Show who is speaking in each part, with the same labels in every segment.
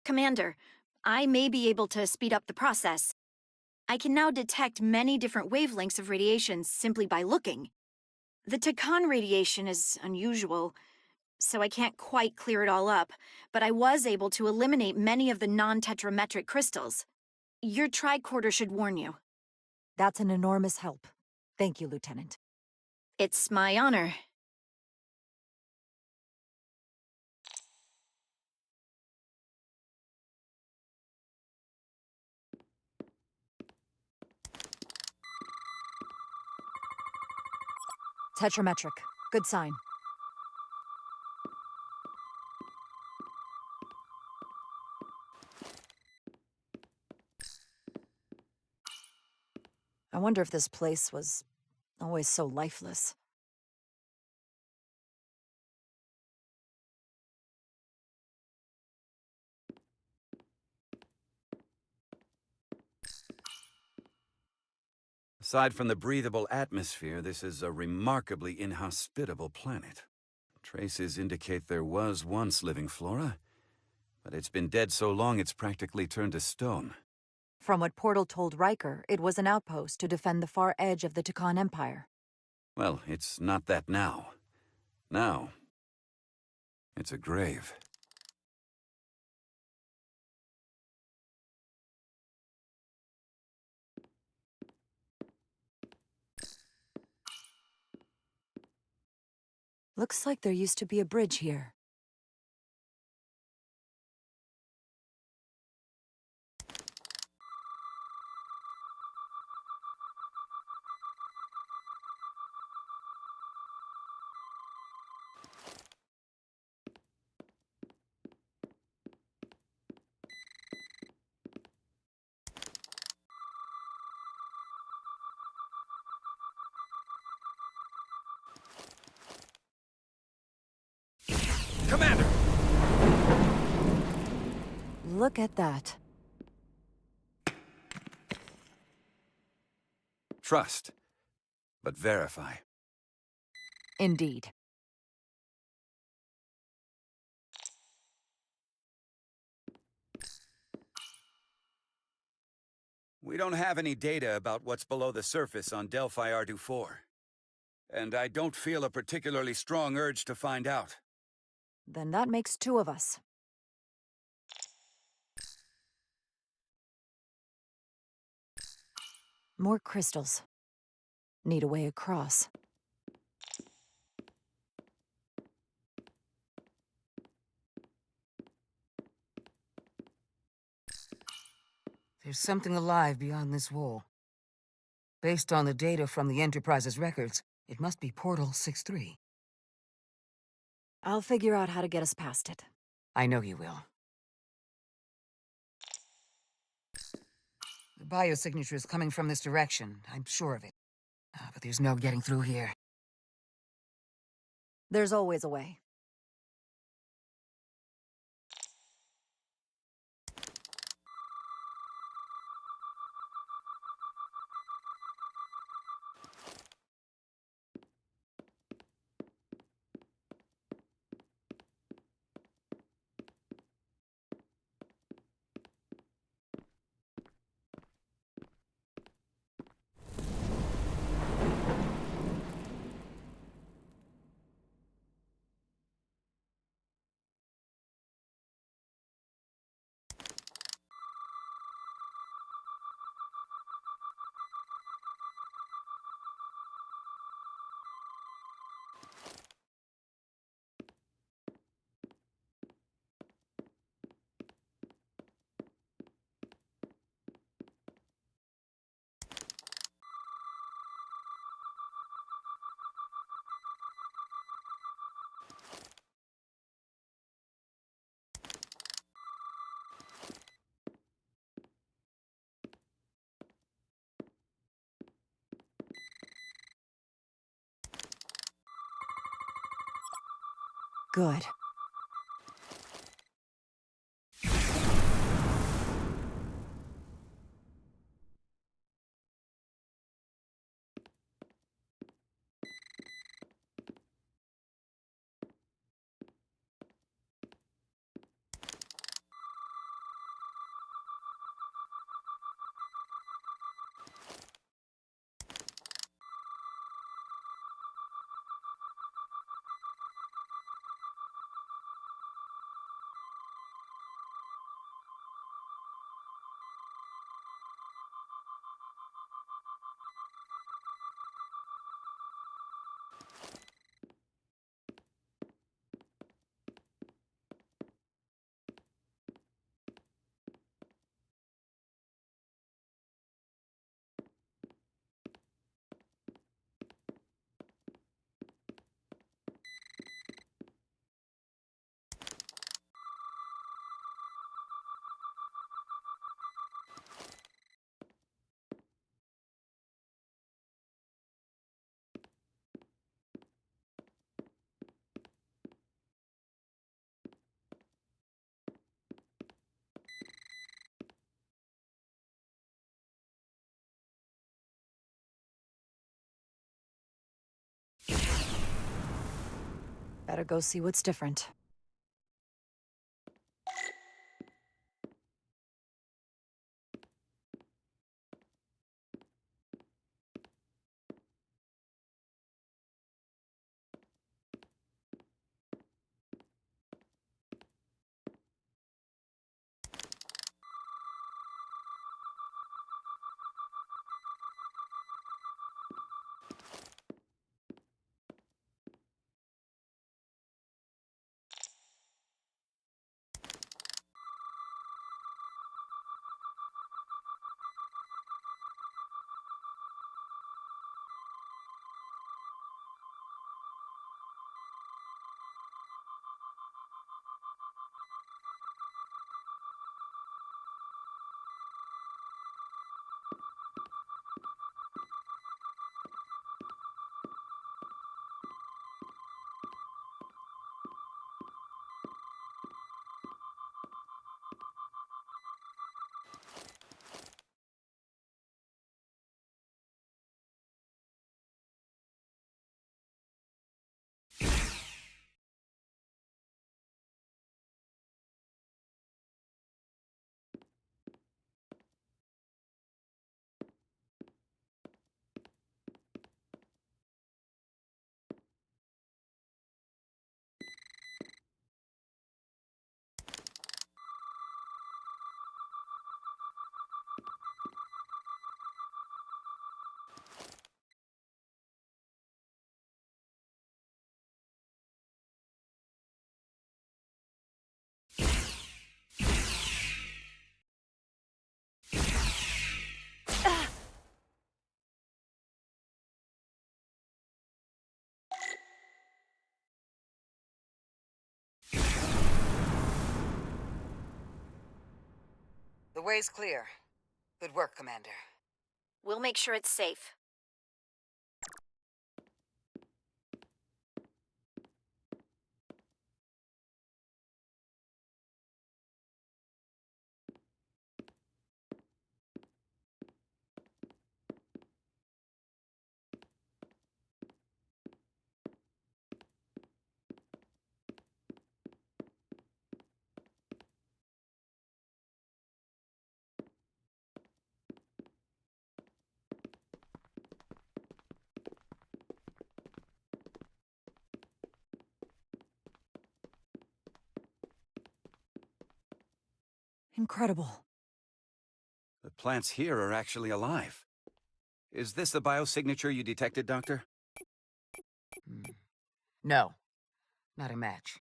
Speaker 1: Commander, I may be able to speed up the process. I can now detect many different wavelengths of radiation simply by looking. The Tkon radiation is unusual, so I can't quite clear it all up, but I was able to eliminate many of the non-tetrametric crystals. Your tricorder should warn you.
Speaker 2: That's an enormous help. Thank you, Lieutenant.
Speaker 1: It's my honor.
Speaker 2: Tetrametric. Good sign. I wonder if this place was always so lifeless.
Speaker 3: Aside from the breathable atmosphere, this is a remarkably inhospitable planet. Traces indicate there was once living flora, but it's been dead so long it's practically turned to stone.
Speaker 2: From what Portal told Riker, it was an outpost to defend the far edge of the Tkon Empire.
Speaker 3: Well, it's not that now. Now, it's a grave.
Speaker 2: Looks like there used to be a bridge here.
Speaker 3: Commander!
Speaker 2: Look at that.
Speaker 3: Trust, but verify.
Speaker 2: Indeed.
Speaker 3: We don't have any data about what's below the surface on Delphi Ardu 4. And I don't feel a particularly strong urge to find out.
Speaker 2: Then that makes two of us. More crystals. Need a way across.
Speaker 4: There's something alive beyond this wall. Based on the data from the Enterprise's records, it must be Portal 6-3.
Speaker 2: I'll figure out how to get us past it.
Speaker 4: I know you will. The biosignature is coming from this direction, I'm sure of it. But there's no getting through here.
Speaker 2: There's always a way. Good. Better go see what's different.
Speaker 4: The way's clear. Good work, Commander.
Speaker 1: We'll make sure it's safe.
Speaker 2: Incredible.
Speaker 3: The plants here are actually alive. Is this the biosignature you detected, Doctor?
Speaker 4: No, not a match.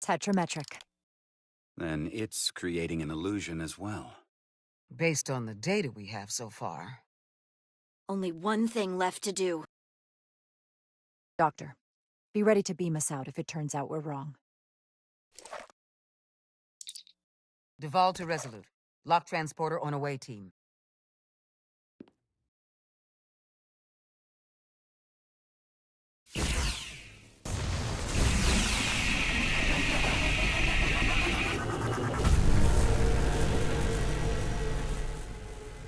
Speaker 2: Tetrametric.
Speaker 3: Then it's creating an illusion as well.
Speaker 4: Based on the data we have so far.
Speaker 1: Only one thing left to do.
Speaker 2: Doctor, be ready to beam us out if it turns out we're wrong.
Speaker 4: Duval to Resolute. Lock transporter on away team.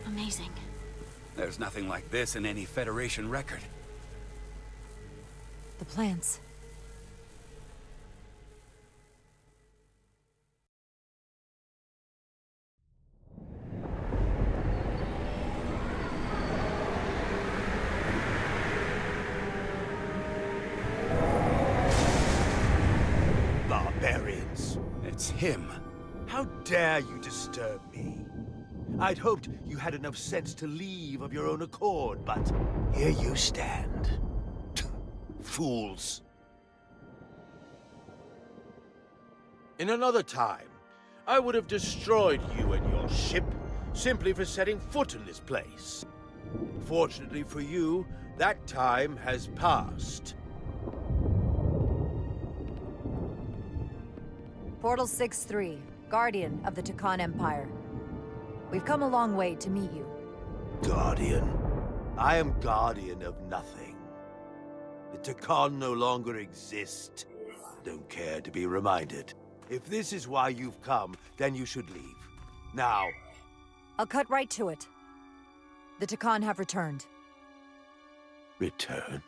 Speaker 1: Amazing.
Speaker 3: There's nothing like this in any Federation record.
Speaker 2: The plants.
Speaker 3: him.
Speaker 5: How dare you disturb me? I'd hoped you had enough sense to leave of your own accord, but here you stand. Fools. In another time, I would have destroyed you and your ship simply for setting foot in this place. Fortunately for you, that time has passed.
Speaker 2: Portal 6-3, Guardian of the Tkon Empire. We've come a long way to meet you.
Speaker 5: Guardian? I am guardian of nothing. The Tkon no longer exist. Don't care to be reminded. If this is why you've come, then you should leave. Now.
Speaker 2: I'll cut right to it. The Tkon have returned.
Speaker 5: Returned?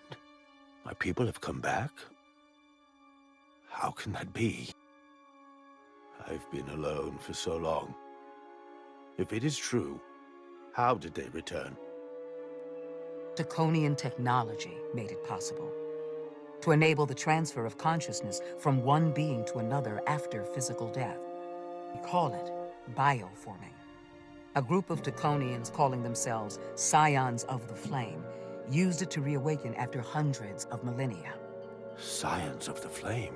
Speaker 5: My people have come back? How can that be? I've been alone for so long. If it is true, how did they return?
Speaker 4: Tkonian technology made it possible to enable the transfer of consciousness from one being to another after physical death. We call it bioforming. A group of Tkonians calling themselves Scions of the Flame used it to reawaken after hundreds of millennia.
Speaker 5: Scions of the Flame?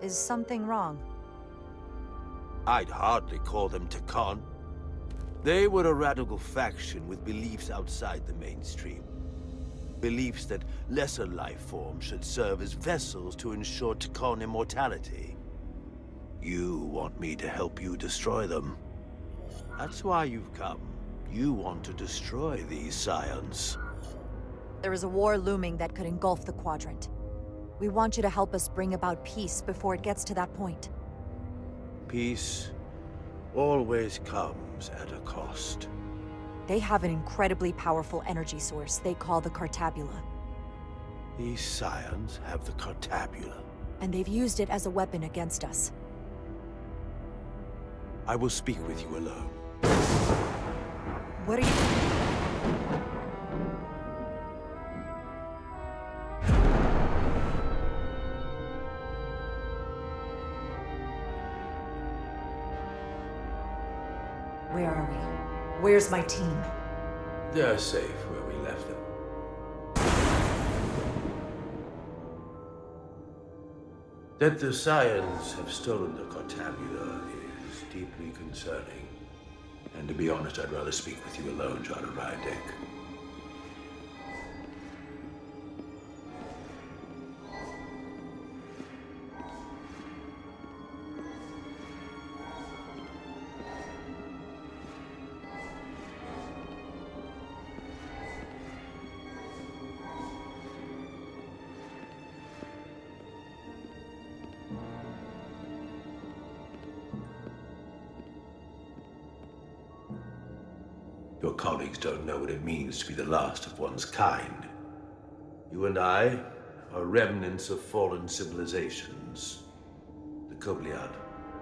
Speaker 2: Is something wrong?
Speaker 5: I'd hardly call them Tkon. They were a radical faction with beliefs outside the mainstream. Beliefs that lesser life forms should serve as vessels to ensure Tkon immortality. You want me to help you destroy them. That's why you've come. You want to destroy these Scions.
Speaker 2: There is a war looming that could engulf the Quadrant. We want you to help us bring about peace before it gets to that point.
Speaker 5: Peace always comes at a cost.
Speaker 2: They have an incredibly powerful energy source they call the Cartabula.
Speaker 5: These Scions have the Cartabula.
Speaker 2: And they've used it as a weapon against us.
Speaker 5: I will speak with you alone.
Speaker 2: What are you... Where are we? Where's my team?
Speaker 5: They're safe where we left them. That the Scions have stolen the Cartabula is deeply concerning. And to be honest, I'd rather speak with you alone, John Rydick. Your colleagues don't know what it means to be the last of one's kind. You and I are remnants of fallen civilizations. The Kobliad,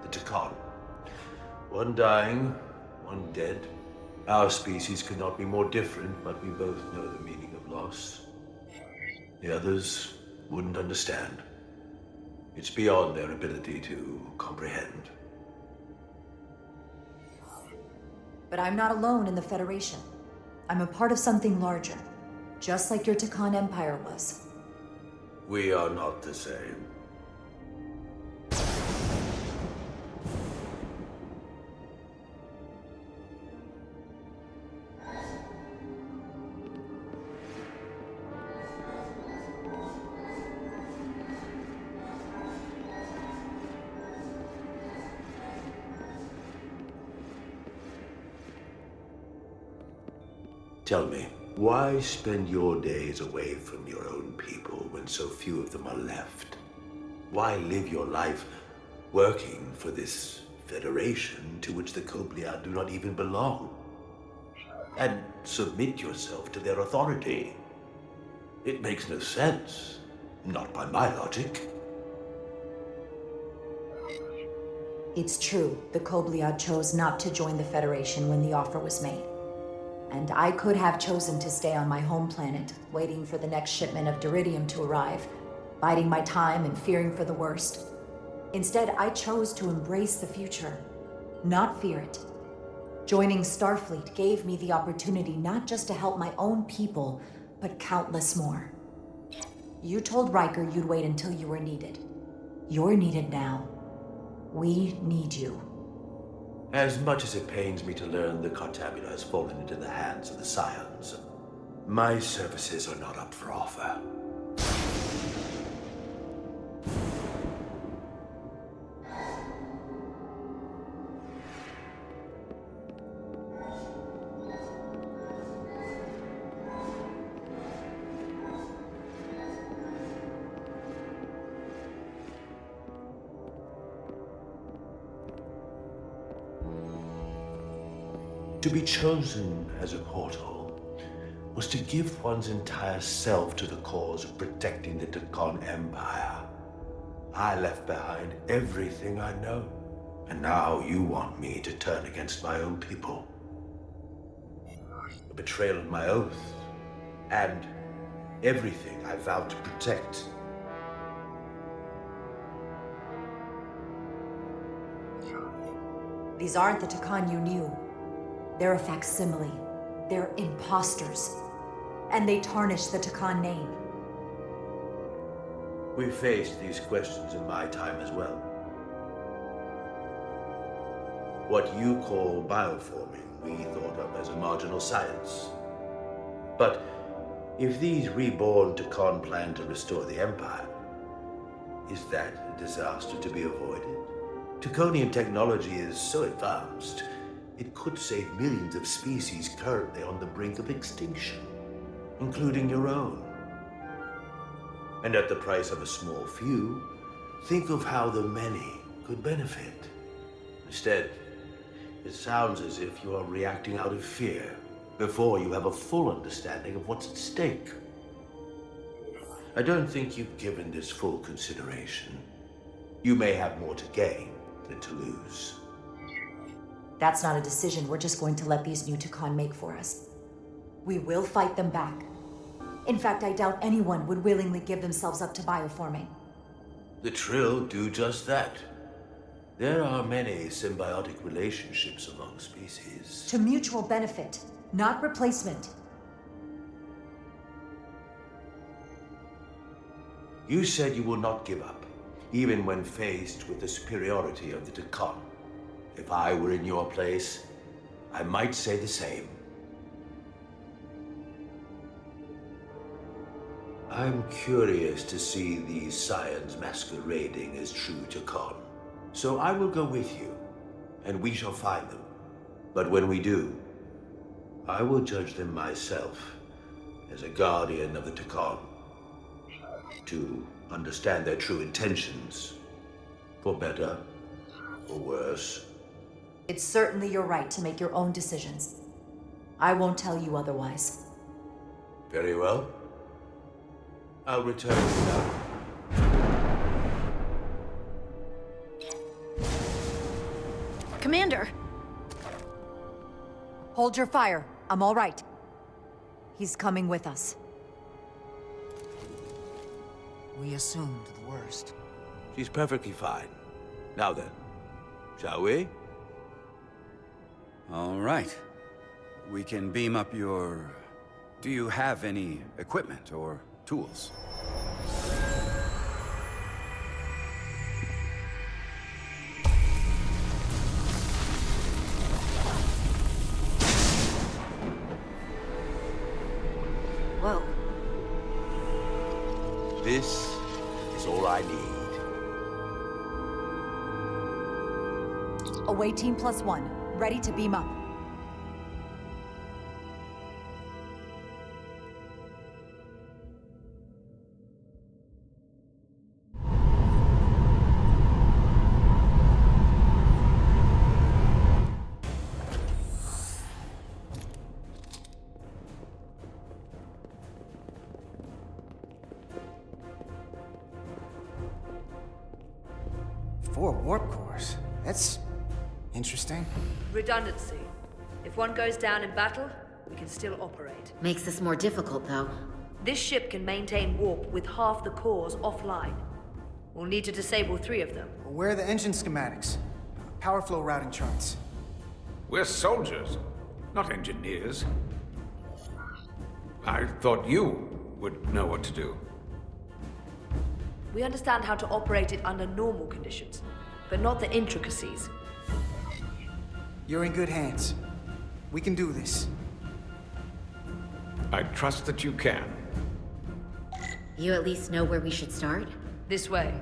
Speaker 5: the Tkon. One dying, one dead. Our species could not be more different, but we both know the meaning of loss. The others wouldn't understand. It's beyond their ability to comprehend.
Speaker 2: But I'm not alone in the Federation. I'm a part of something larger, just like your Tkon Empire was.
Speaker 5: We are not the same. Tell me, why spend your days away from your own people when so few of them are left? Why live your life working for this federation to which the Kobliad do not even belong? And submit yourself to their authority? It makes no sense. Not by my logic.
Speaker 2: It's true, the Kobliad chose not to join the Federation when the offer was made. And I could have chosen to stay on my home planet, waiting for the next shipment of Diridium to arrive, biding my time and fearing for the worst. Instead, I chose to embrace the future, not fear it. Joining Starfleet gave me the opportunity not just to help my own people, but countless more. You told Riker you'd wait until you were needed. You're needed now. We need you.
Speaker 5: As much as it pains me to learn the Cartabula has fallen into the hands of the Scions, my services are not up for offer. To be chosen as a portal was to give one's entire self to the cause of protecting the Tkon Empire. I left behind everything I know, and now you want me to turn against my own people. A betrayal of my oath, and everything I vowed to protect.
Speaker 2: These aren't the Tkon you knew. They're a facsimile. They're imposters. And they tarnish the Tkon name.
Speaker 5: We faced these questions in my time as well. What you call bioforming, we thought of as a marginal science. But if these reborn Tkon plan to restore the Empire, is that a disaster to be avoided? Tkonian technology is so advanced, it could save millions of species currently on the brink of extinction, including your own. And at the price of a small few, think of how the many could benefit. Instead, it sounds as if you are reacting out of fear before you have a full understanding of what's at stake. I don't think you've given this full consideration. You may have more to gain than to lose.
Speaker 2: That's not a decision we're just going to let these new Tkon make for us. We will fight them back. In fact, I doubt anyone would willingly give themselves up to bioforming.
Speaker 5: The Trill do just that. There are many symbiotic relationships among species.
Speaker 2: To mutual benefit, not replacement.
Speaker 5: You said you will not give up, even when faced with the superiority of the Tkon. If I were in your place, I might say the same. I'm curious to see these Scions masquerading as true Tkon. So I will go with you, and we shall find them. But when we do, I will judge them myself as a guardian of the Tkon, to understand their true intentions, for better or worse.
Speaker 2: It's certainly your right to make your own decisions. I won't tell you otherwise.
Speaker 5: Very well. I'll return now.
Speaker 1: Commander!
Speaker 2: Hold your fire. I'm all right. He's coming with us.
Speaker 4: We assumed the worst.
Speaker 5: She's perfectly fine. Now then, shall we?
Speaker 3: All right. We can beam up your... Do you have any equipment or tools?
Speaker 1: Whoa.
Speaker 5: This is all I need.
Speaker 2: Away team +1, ready to beam up.
Speaker 6: Four warp cores. That's interesting.
Speaker 7: Redundancy. If one goes down in battle, we can still operate.
Speaker 8: Makes this more difficult, though.
Speaker 7: This ship can maintain warp with half the cores offline. We'll need to disable 3 of them.
Speaker 6: Where are the engine schematics? Power flow routing charts.
Speaker 8: We're soldiers, not engineers. I thought you would know what to do.
Speaker 7: We understand how to operate it under normal conditions, but not the intricacies.
Speaker 6: You're in good hands. We can do this.
Speaker 8: I trust that you can.
Speaker 9: You at least know where we should start?
Speaker 7: This way.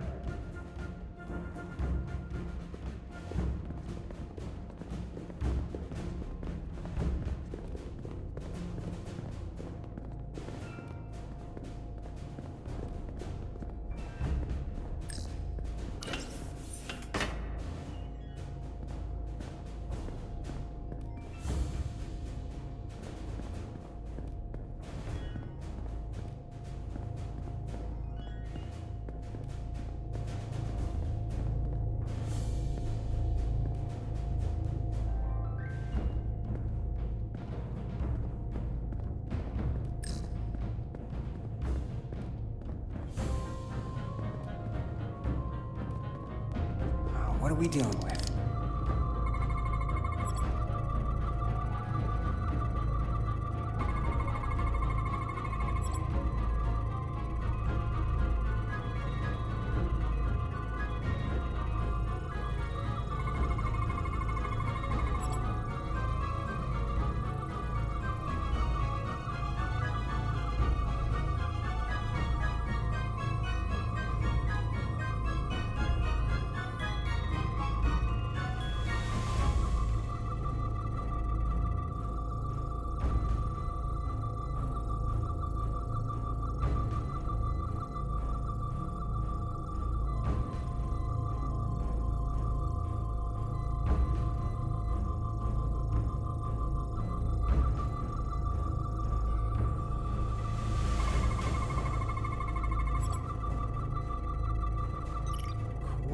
Speaker 6: What are we dealing with?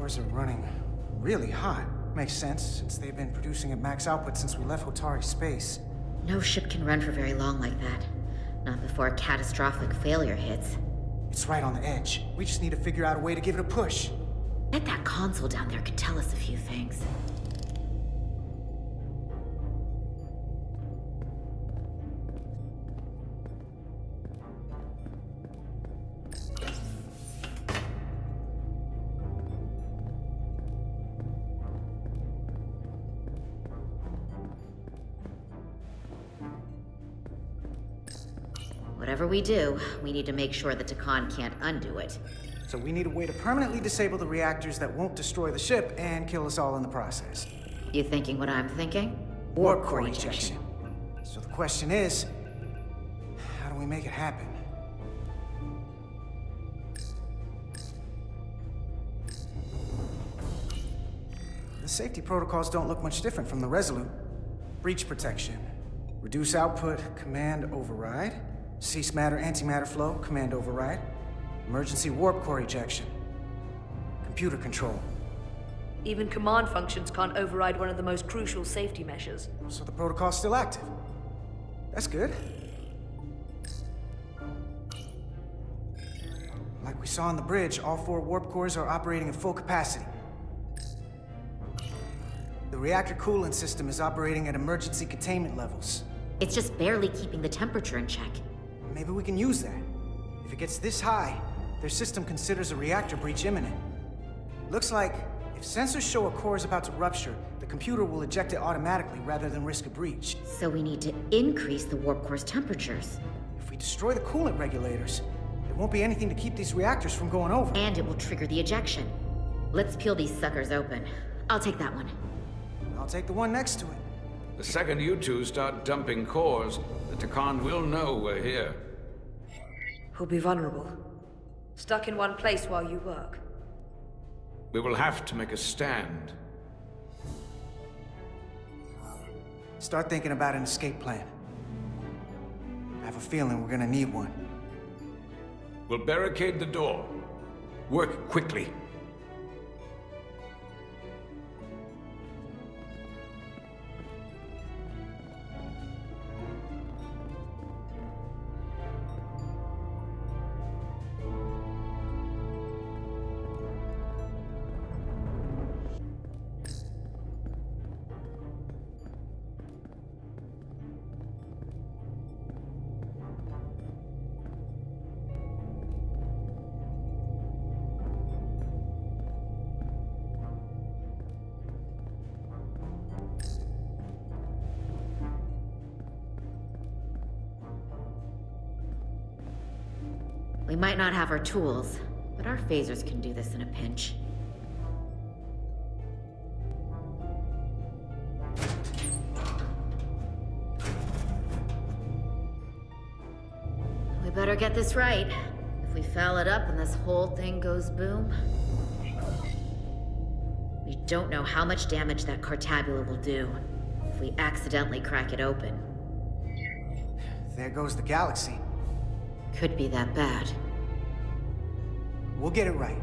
Speaker 6: Cores are running really hot. Makes sense, since they've been producing at max output since we left Hotari space.
Speaker 9: No ship can run for very long like that. Not before a catastrophic failure hits.
Speaker 6: It's right on the edge. We just need to figure out a way to give it a push.
Speaker 9: Bet that console down there could tell us a few things. Whatever we do, we need to make sure the Tkon can't undo it.
Speaker 6: So we need a way to permanently disable the reactors that won't destroy the ship and kill us all in the process.
Speaker 9: You thinking what I'm thinking?
Speaker 6: Warp core ejection. So the question is, how do we make it happen? The safety protocols don't look much different from the Resolute. Breach protection. Reduce output, command override. Cease matter, antimatter flow, command override. Emergency warp core ejection. Computer control.
Speaker 7: Even command functions can't override one of the most crucial safety measures.
Speaker 6: So the protocol's still active. That's good. Like we saw on the bridge, all 4 warp cores are operating at full capacity. The reactor coolant system is operating at emergency containment levels.
Speaker 9: It's just barely keeping the temperature in check.
Speaker 6: Maybe we can use that. If it gets this high, their system considers a reactor breach imminent. Looks like if sensors show a core is about to rupture, the computer will eject it automatically rather than risk a breach.
Speaker 9: So we need to increase the warp core's temperatures.
Speaker 6: If we destroy the coolant regulators, there won't be anything to keep these reactors from going over.
Speaker 9: And it will trigger the ejection. Let's peel these suckers open. I'll take that one.
Speaker 6: I'll take the one next to it.
Speaker 8: The second you two start dumping cores, the Tkon will know we're here.
Speaker 7: We'll be vulnerable. Stuck in one place while you work.
Speaker 8: We will have to make a stand.
Speaker 6: Start thinking about an escape plan. I have a feeling we're gonna need one.
Speaker 8: We'll barricade the door. Work quickly.
Speaker 9: We might not have our tools, but our phasers can do this in a pinch. We better get this right. If we foul it up and this whole thing goes boom... We don't know how much damage that cartabula will do if we accidentally crack it open.
Speaker 6: There goes the galaxy.
Speaker 9: Could be that bad.
Speaker 6: We'll get it right.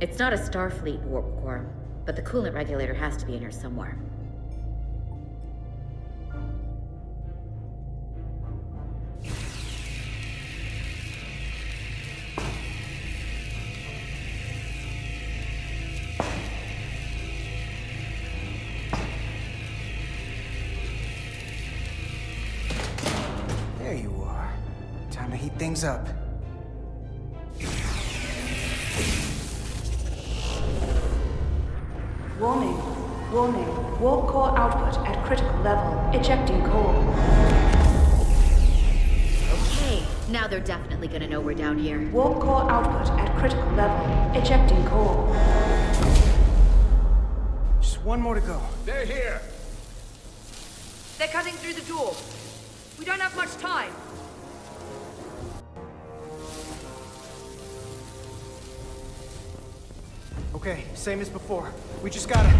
Speaker 9: It's not a Starfleet warp core, but the coolant regulator has to be in here somewhere.
Speaker 6: There you are. Time to heat things up.
Speaker 10: Warning. Warning. Warp core output at critical level. Ejecting core.
Speaker 9: Okay, now they're definitely gonna know we're down here.
Speaker 10: Warp core output at critical level. Ejecting core.
Speaker 6: Just one more to go.
Speaker 8: They're here!
Speaker 7: They're cutting through the door. We don't have much time.
Speaker 6: Okay, same as before. We just gotta...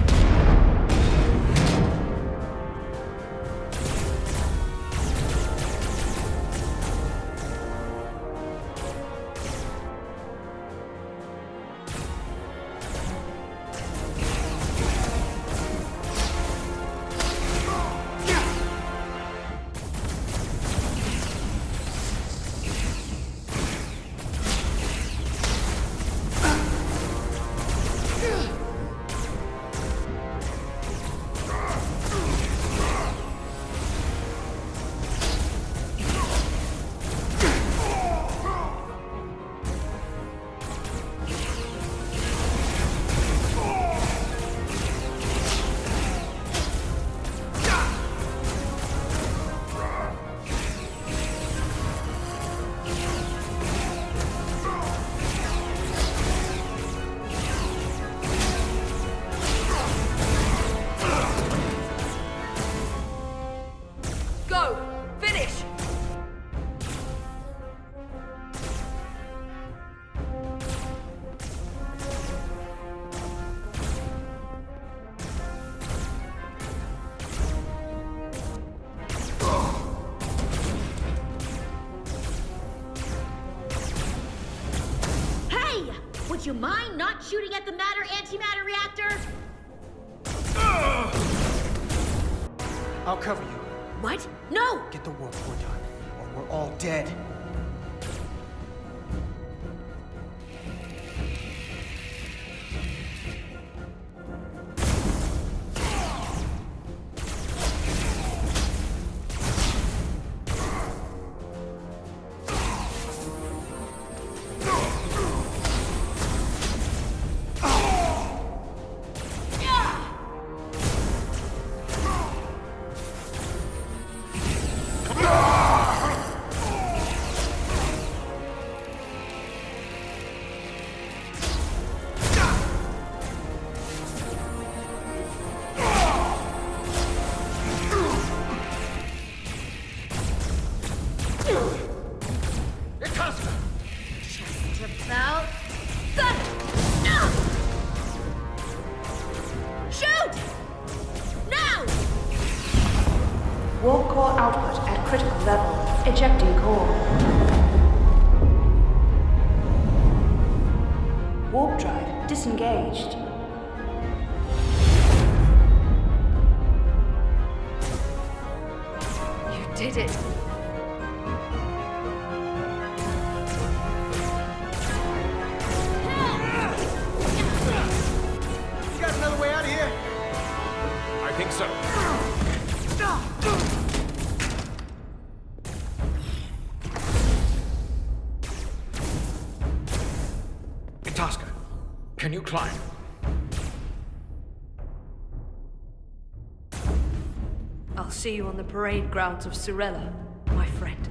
Speaker 9: Would you mind not shooting at the matter-antimatter reactor?
Speaker 6: I'll cover you.
Speaker 9: What? No!
Speaker 6: Get the warp core done, or we're all dead.
Speaker 10: Warp core output at critical level. Ejecting core. Warp drive disengaged.
Speaker 7: You did it.
Speaker 6: You got another way out of here?
Speaker 8: I think so. Tosca, can you climb?
Speaker 7: I'll see you on the parade grounds of Surella, my friend.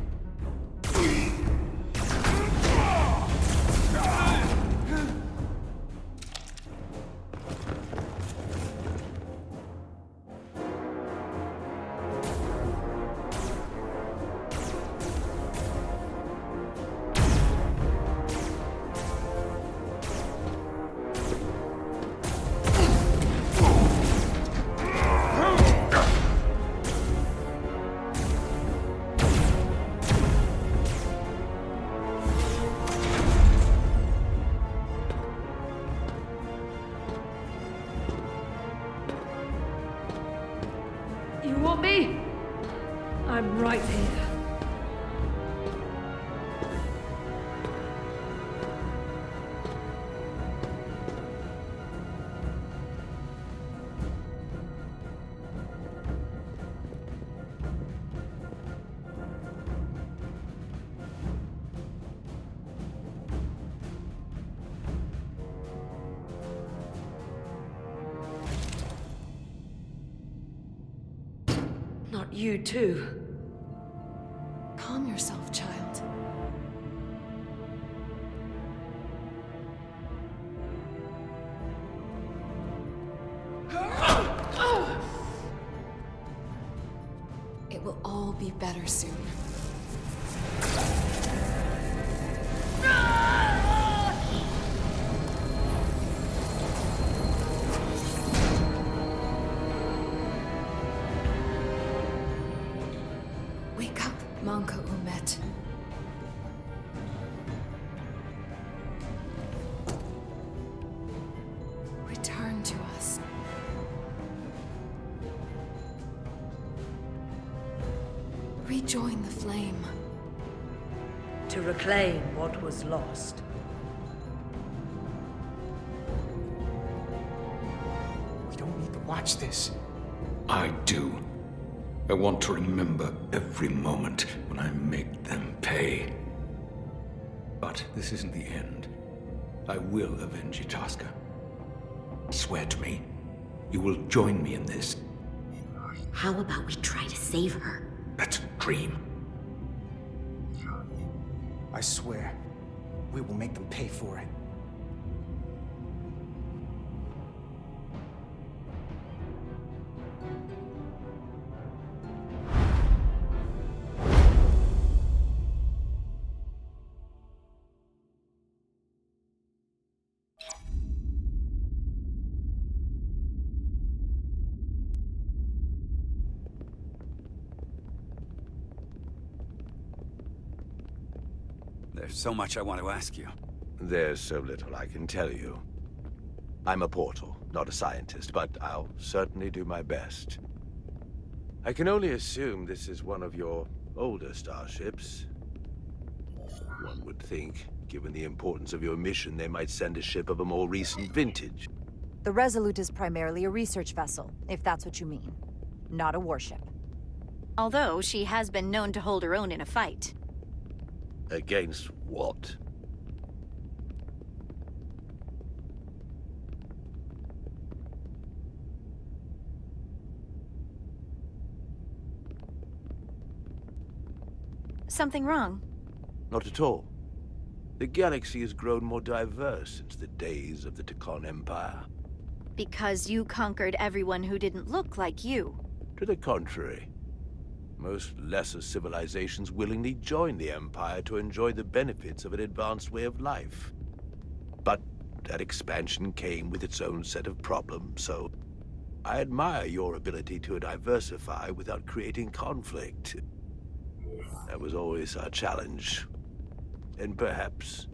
Speaker 7: You want me? I'm right here. Not you too.
Speaker 11: Calm yourself, child. It will all be better soon. Wake up, Manka Umet. Return to us. Rejoin the flame.
Speaker 7: To reclaim what was lost.
Speaker 6: We don't need to watch this.
Speaker 8: I do. I want to remember every moment when I make them pay. But this isn't the end. I will avenge Itasca. Swear to me, you will join me in this.
Speaker 9: How about we try to save her?
Speaker 8: That's a dream.
Speaker 6: I swear, we will make them pay for it.
Speaker 3: There's so much I want to ask you.
Speaker 5: There's so little I can tell you. I'm a portal, not a scientist, but I'll certainly do my best. I can only assume this is one of your older starships. One would think, given the importance of your mission, they might send a ship of a more recent vintage.
Speaker 2: The Resolute is primarily a research vessel, if that's what you mean. Not a warship.
Speaker 1: Although she has been known to hold her own in a fight.
Speaker 5: Against what?
Speaker 1: Something wrong?
Speaker 5: Not at all. The galaxy has grown more diverse since the days of the Tkon Empire.
Speaker 1: Because you conquered everyone who didn't look like you.
Speaker 5: To the contrary. Most lesser civilizations willingly joined the Empire to enjoy the benefits of an advanced way of life. But that expansion came with its own set of problems, so I admire your ability to diversify without creating conflict. That was always our challenge. And perhaps,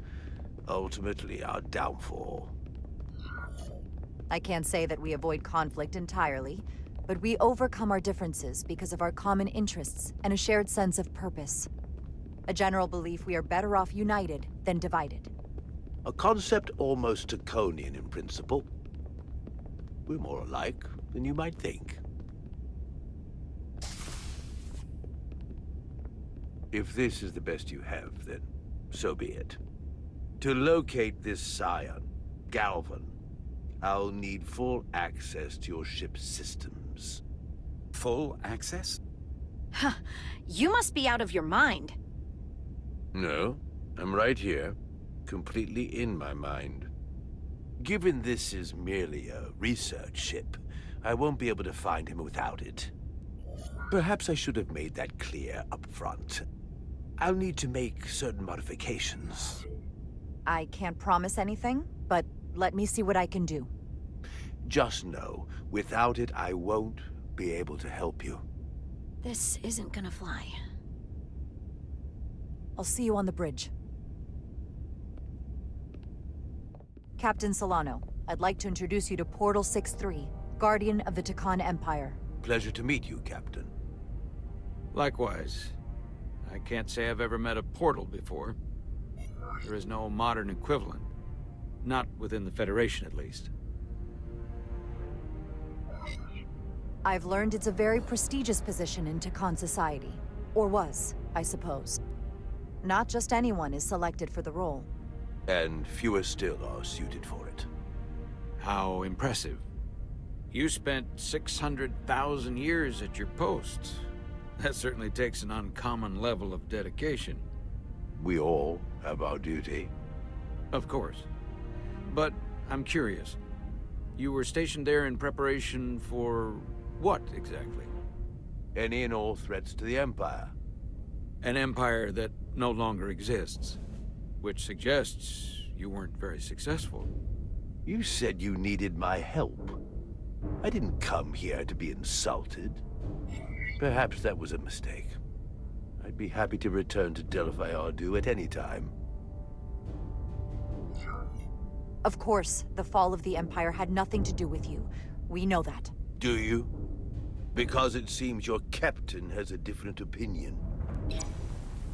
Speaker 5: ultimately, our downfall.
Speaker 2: I can't say that we avoid conflict entirely, but we overcome our differences because of our common interests and a shared sense of purpose. A general belief we are better off united than divided.
Speaker 5: A concept almost Tkonian in principle. We're more alike than you might think. If this is the best you have, then so be it. To locate this scion, Galvan, I'll need full access to your ship's systems.
Speaker 3: Full access?
Speaker 1: Huh. You must be out of your mind.
Speaker 5: No, I'm right here, completely in my mind. Given this is merely a research ship, I won't be able to find him without it. Perhaps I should have made that clear up front. I'll need to make certain modifications.
Speaker 2: I can't promise anything, but let me see what I can do.
Speaker 5: Just know, without it, I won't be able to help you.
Speaker 1: This isn't gonna fly.
Speaker 2: I'll see you on the bridge. Captain Solano, I'd like to introduce you to Portal 6-3, Guardian of the Tkon Empire.
Speaker 5: Pleasure to meet you, Captain.
Speaker 8: Likewise. I can't say I've ever met a portal before. There is no modern equivalent. Not within the Federation, at least.
Speaker 2: I've learned it's a very prestigious position in Tkon society. Or was, I suppose. Not just anyone is selected for the role.
Speaker 5: And fewer still are suited for it.
Speaker 8: How impressive. You spent 600,000 years at your post. That certainly takes an uncommon level of dedication.
Speaker 5: We all have our duty.
Speaker 8: Of course. But I'm curious. You were stationed there in preparation for what, exactly?
Speaker 5: Any and all threats to the Empire.
Speaker 8: An empire that no longer exists. Which suggests you weren't very successful.
Speaker 5: You said you needed my help. I didn't come here to be insulted. Perhaps that was a mistake. I'd be happy to return to Delphi Ardu at any time.
Speaker 2: Of course, the fall of the Empire had nothing to do with you. We know that.
Speaker 5: Do you? Because it seems your captain has a different opinion.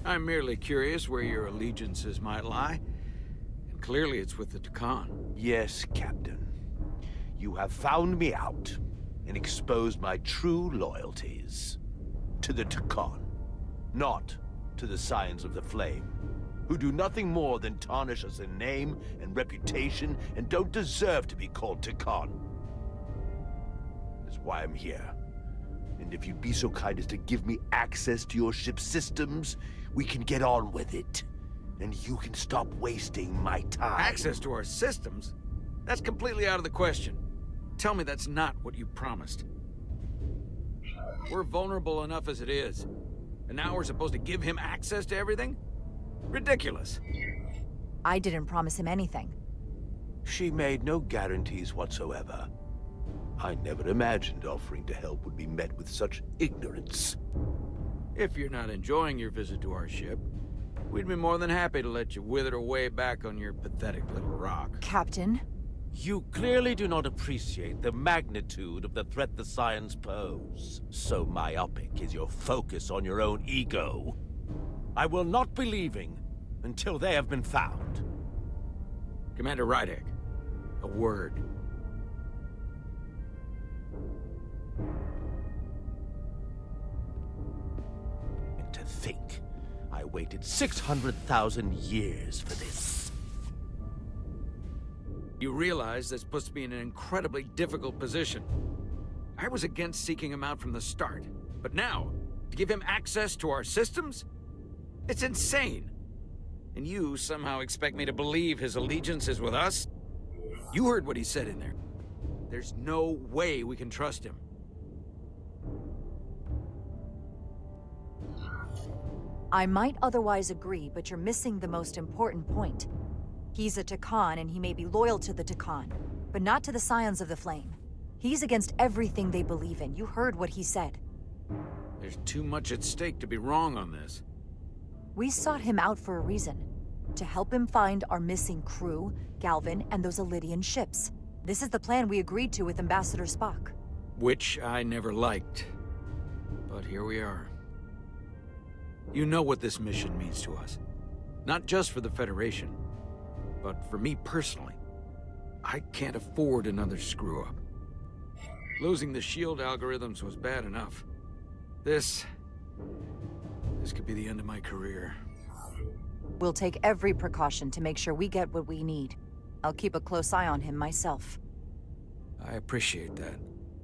Speaker 8: I'm merely curious where your allegiances might lie. And clearly it's with the Tkon.
Speaker 5: Yes, Captain. You have found me out and exposed my true loyalties. To the Tkon. Not to the Scions of the Flame, who do nothing more than tarnish us in name and reputation and don't deserve to be called Tkon. That's why I'm here. And if you'd be so kind as to give me access to your ship's systems, we can get on with it. And you can stop wasting my time.
Speaker 8: Access to our systems? That's completely out of the question. Tell me that's not what you promised. We're vulnerable enough as it is. And now we're supposed to give him access to everything? Ridiculous.
Speaker 2: I didn't promise him anything.
Speaker 5: She made no guarantees whatsoever. I never imagined offering to help would be met with such ignorance.
Speaker 8: If you're not enjoying your visit to our ship, we'd be more than happy to let you wither away back on your pathetic little rock.
Speaker 2: Captain?
Speaker 12: You clearly do not appreciate the magnitude of the threat the Scions pose. So myopic is your focus on your own ego. I will not be leaving until they have been found.
Speaker 8: Commander Rydek, a word.
Speaker 12: And to think, I waited 600,000 years for this.
Speaker 8: You realize this puts me in an incredibly difficult position. I was against seeking him out from the start, but now, to give him access to our systems? It's insane. And you somehow expect me to believe his allegiance is with us? You heard what he said in there. There's no way we can trust him.
Speaker 2: I might otherwise agree, but you're missing the most important point. He's a Tkon, and he may be loyal to the Tkon, but not to the Scions of the Flame. He's against everything they believe in. You heard what he said.
Speaker 8: There's too much at stake to be wrong on this.
Speaker 2: We sought him out for a reason. To help him find our missing crew, Galvin, and those Elydian ships. This is the plan we agreed to with Ambassador Spock.
Speaker 8: Which I never liked. But here we are. You know what this mission means to us. Not just for the Federation, but for me personally. I can't afford another screw-up. Losing the shield algorithms was bad enough. This could be the end of my career.
Speaker 2: We'll take every precaution to make sure we get what we need. I'll keep a close eye on him myself.
Speaker 8: I appreciate that.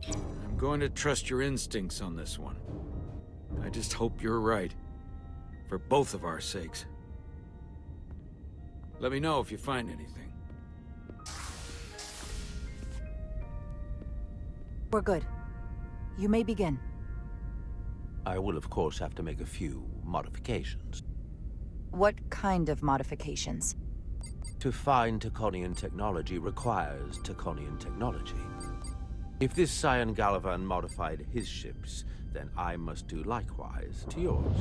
Speaker 8: I'm going to trust your instincts on this one. I just hope you're right. For both of our sakes. Let me know if you find anything.
Speaker 2: We're good. You may begin.
Speaker 12: I will, of course, have to make a few modifications.
Speaker 2: What kind of modifications?
Speaker 12: To find Tkonian technology requires Tkonian technology. If this Scion Gallivan modified his ships, then I must do likewise to yours.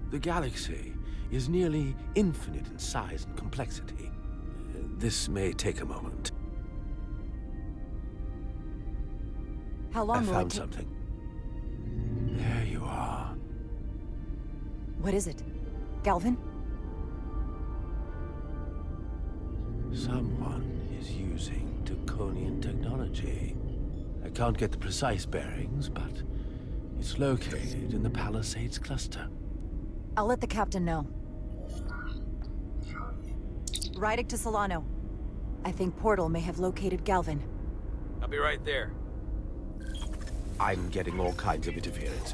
Speaker 12: The galaxy is nearly infinite in size and complexity.
Speaker 5: This may take a moment.
Speaker 2: How long
Speaker 5: I
Speaker 2: will it
Speaker 5: found
Speaker 2: take?
Speaker 5: something. There you are.
Speaker 2: What is it? Galvin?
Speaker 5: Someone is using Tkonian technology. I can't get the precise bearings, but it's located in the Palisades cluster.
Speaker 2: I'll let the captain know. Rydick to Solano. I think Portal may have located Galvin.
Speaker 13: I'll be right there.
Speaker 12: I'm getting all kinds of interference.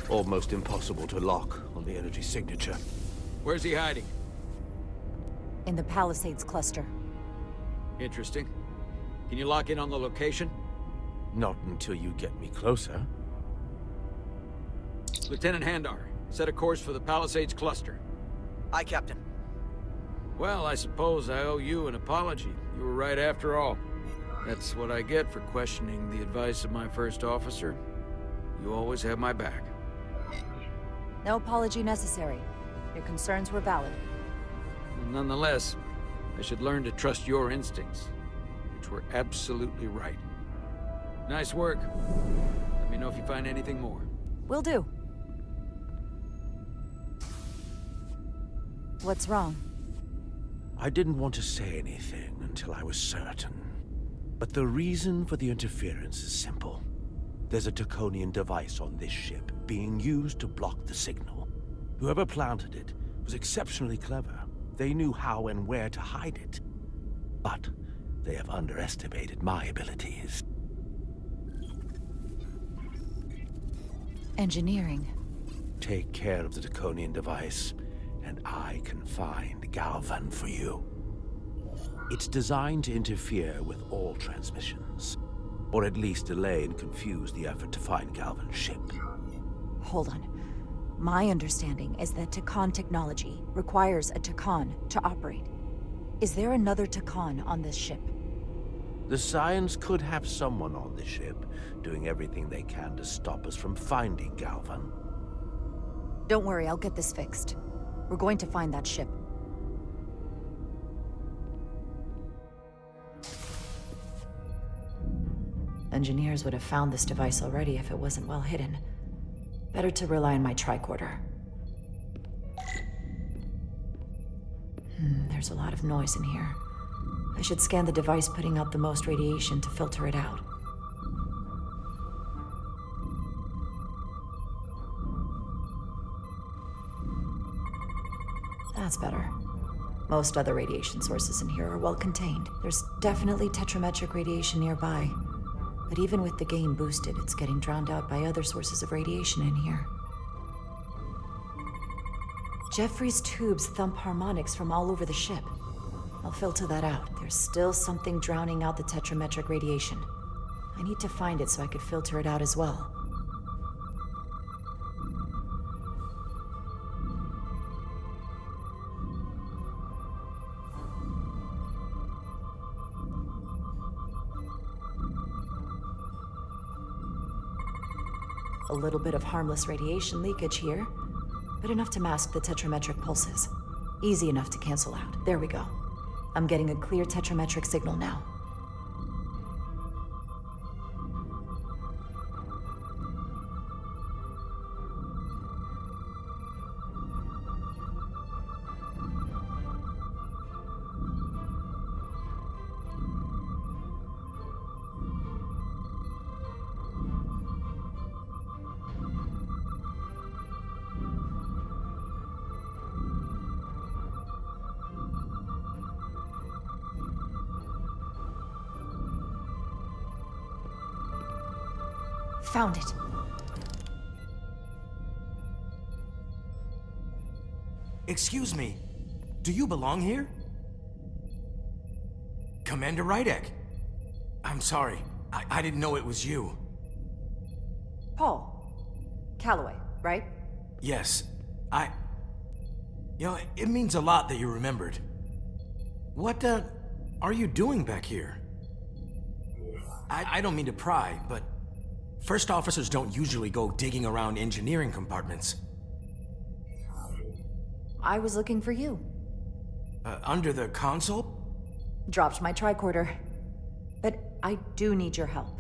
Speaker 12: Almost impossible to lock on the energy signature.
Speaker 13: Where's he hiding?
Speaker 2: In the Palisades cluster.
Speaker 13: Interesting. Can you lock in on the location?
Speaker 12: Not until you get me closer.
Speaker 13: Lieutenant Handar, set a course for the Palisades cluster.
Speaker 14: Aye, Captain.
Speaker 13: Well, I suppose I owe you an apology. You were right after all. That's what I get for questioning the advice of my first officer. You always have my back.
Speaker 2: No apology necessary. Your concerns were valid.
Speaker 13: Nonetheless, I should learn to trust your instincts, which were absolutely right. Nice work. Let me know if you find anything more.
Speaker 2: Will do. What's wrong?
Speaker 12: I didn't want to say anything until I was certain. But the reason for the interference is simple. There's a Tkonian device on this ship being used to block the signal. Whoever planted it was exceptionally clever. They knew how and where to hide it. But they have underestimated my abilities.
Speaker 2: Engineering.
Speaker 12: Take care of the Tkonian device, and I can find Galvin for you. It's designed to interfere with all transmissions, or at least delay and confuse the effort to find Galvin's ship.
Speaker 2: Hold on. My understanding is that Tkon technology requires a Tkon to operate. Is there another Tkon on this ship?
Speaker 12: The Scions could have someone on the ship, doing everything they can to stop us from finding Galvin.
Speaker 2: Don't worry, I'll get this fixed. We're going to find that ship. Engineers would have found this device already if it wasn't well hidden. Better to rely on my tricorder. There's a lot of noise in here. I should scan the device putting out the most radiation to filter it out. That's better. Most other radiation sources in here are well contained. There's definitely tetrametric radiation nearby. But even with the gain boosted, it's getting drowned out by other sources of radiation in here. Jeffrey's tubes thump harmonics from all over the ship. I'll filter that out. There's still something drowning out the tetrametric radiation. I need to find it so I could filter it out as well. A little bit of harmless radiation leakage here, but enough to mask the tetrametric pulses. Easy enough to cancel out. There we go. I'm getting a clear tetrametric signal now. Found it.
Speaker 14: Excuse me, do you belong here? Commander Rydick. I'm sorry, I didn't know it was you.
Speaker 2: Paul. Calloway, right?
Speaker 14: Yes, You know, it means a lot that you remembered. What, are you doing back here? I don't mean to pry, but first officers don't usually go digging around engineering compartments.
Speaker 2: I was looking for you.
Speaker 14: Under the console?
Speaker 2: Dropped my tricorder. But I do need your help.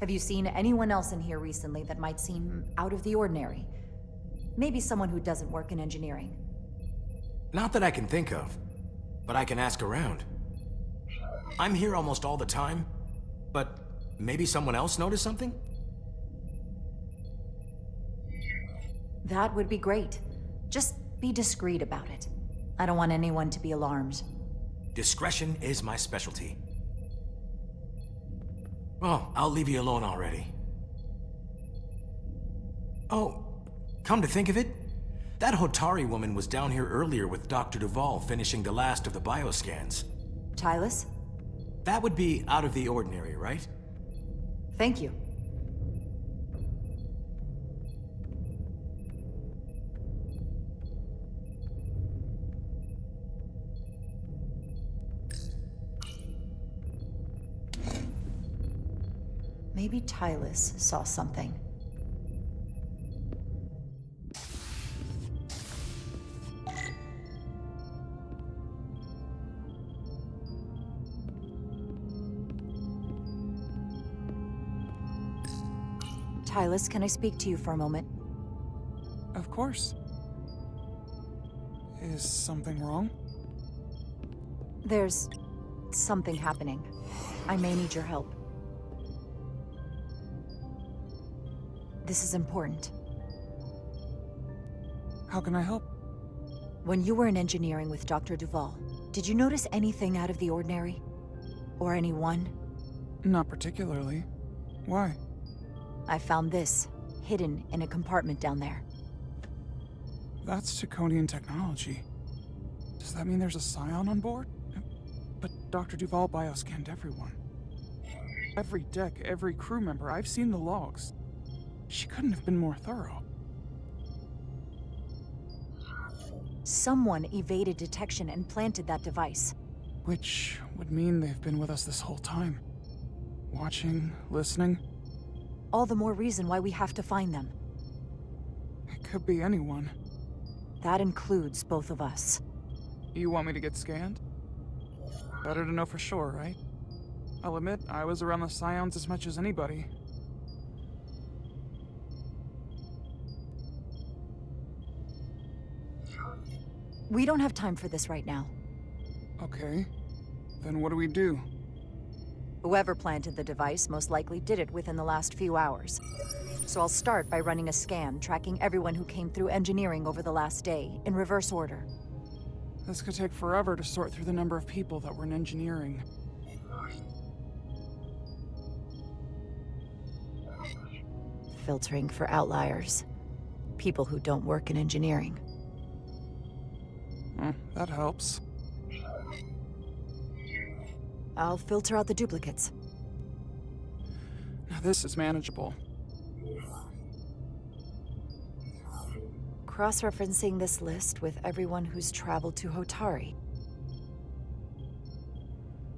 Speaker 2: Have you seen anyone else in here recently that might seem out of the ordinary? Maybe someone who doesn't work in engineering.
Speaker 14: Not that I can think of, but I can ask around. I'm here almost all the time, but maybe someone else noticed something?
Speaker 2: That would be great. Just be discreet about it. I don't want anyone to be alarmed.
Speaker 14: Discretion is my specialty. Well, I'll leave you alone already. Oh, come to think of it, that Hotari woman was down here earlier with Dr. Duval finishing the last of the bioscans.
Speaker 2: Tylus?
Speaker 14: That would be out of the ordinary, right?
Speaker 2: Thank you. Maybe Tylus saw something. Tylus, can I speak to you for a moment?
Speaker 15: Of course. Is something wrong?
Speaker 2: There's something happening. I may need your help. This is important.
Speaker 15: How can I help?
Speaker 2: When you were in engineering with Dr. Duval, did you notice anything out of the ordinary? Or anyone?
Speaker 15: Not particularly. Why?
Speaker 2: I found this, hidden in a compartment down there.
Speaker 15: That's Tkonian technology. Does that mean there's a scion on board? But Dr. Duval bioscanned everyone. Every deck, every crew member, I've seen the logs. She couldn't have been more thorough.
Speaker 2: Someone evaded detection and planted that device.
Speaker 15: Which would mean they've been with us this whole time. Watching, listening.
Speaker 2: All the more reason why we have to find them.
Speaker 15: It could be anyone.
Speaker 2: That includes both of us.
Speaker 15: You want me to get scanned? Better to know for sure, right? I'll admit, I was around the Scions as much as anybody.
Speaker 2: We don't have time for this right now.
Speaker 15: Okay. Then what do we do?
Speaker 2: Whoever planted the device most likely did it within the last few hours. So I'll start by running a scan, tracking everyone who came through engineering over the last day, in reverse order.
Speaker 15: This could take forever to sort through the number of people that were in engineering.
Speaker 2: Filtering for outliers. People who don't work in engineering.
Speaker 15: That helps.
Speaker 2: I'll filter out the duplicates.
Speaker 15: Now this is manageable.
Speaker 2: Cross-referencing this list with everyone who's traveled to Hotari.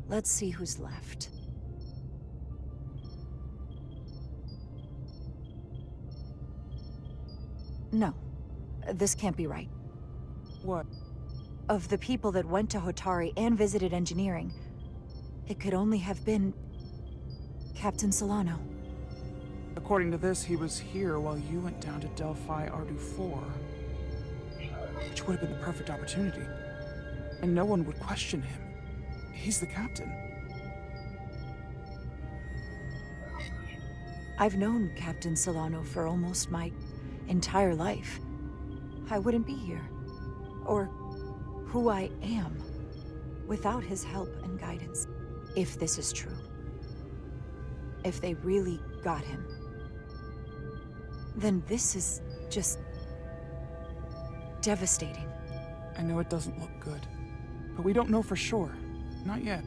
Speaker 2: Let's see who's left. No, this can't be right.
Speaker 15: What?
Speaker 2: Of the people that went to Hotari and visited engineering, it could only have been Captain Solano.
Speaker 15: According to this, he was here while you went down to Delphi Ardu 4. Which would have been the perfect opportunity. And no one would question him. He's the captain.
Speaker 2: I've known Captain Solano for almost my entire life. I wouldn't be here. Or who I am without his help and guidance. If this is true. If they really got him. Then this is just devastating.
Speaker 15: I know it doesn't look good, but we don't know for sure. Not yet.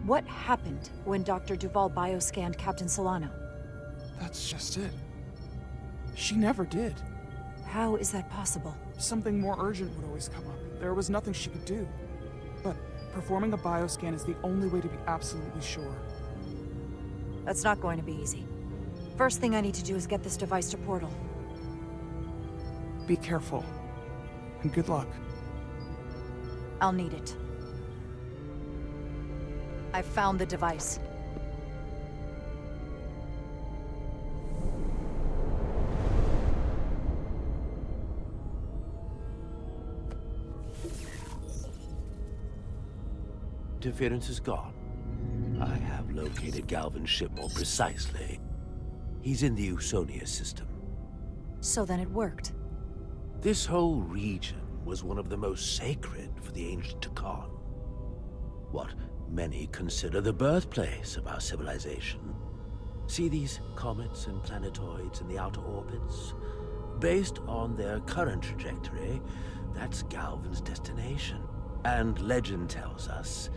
Speaker 2: What happened when Dr. Duval bioscanned Captain Solano?
Speaker 15: That's just it. She never did.
Speaker 2: How is that possible?
Speaker 15: Something more urgent would always come up. There was nothing she could do. But performing a bioscan is the only way to be absolutely sure.
Speaker 2: That's not going to be easy. First thing I need to do is get this device to Portal.
Speaker 15: Be careful. And good luck.
Speaker 2: I'll need it. I found the device.
Speaker 12: Interference is gone. I have located Galvin's ship more precisely. He's in the Usonia system.
Speaker 2: So then it worked.
Speaker 12: This whole region was one of the most sacred for the ancient Tkon. What many consider the birthplace of our civilization. See these comets and planetoids in the outer orbits? Based on their current trajectory, that's Galvin's destination. And legend tells us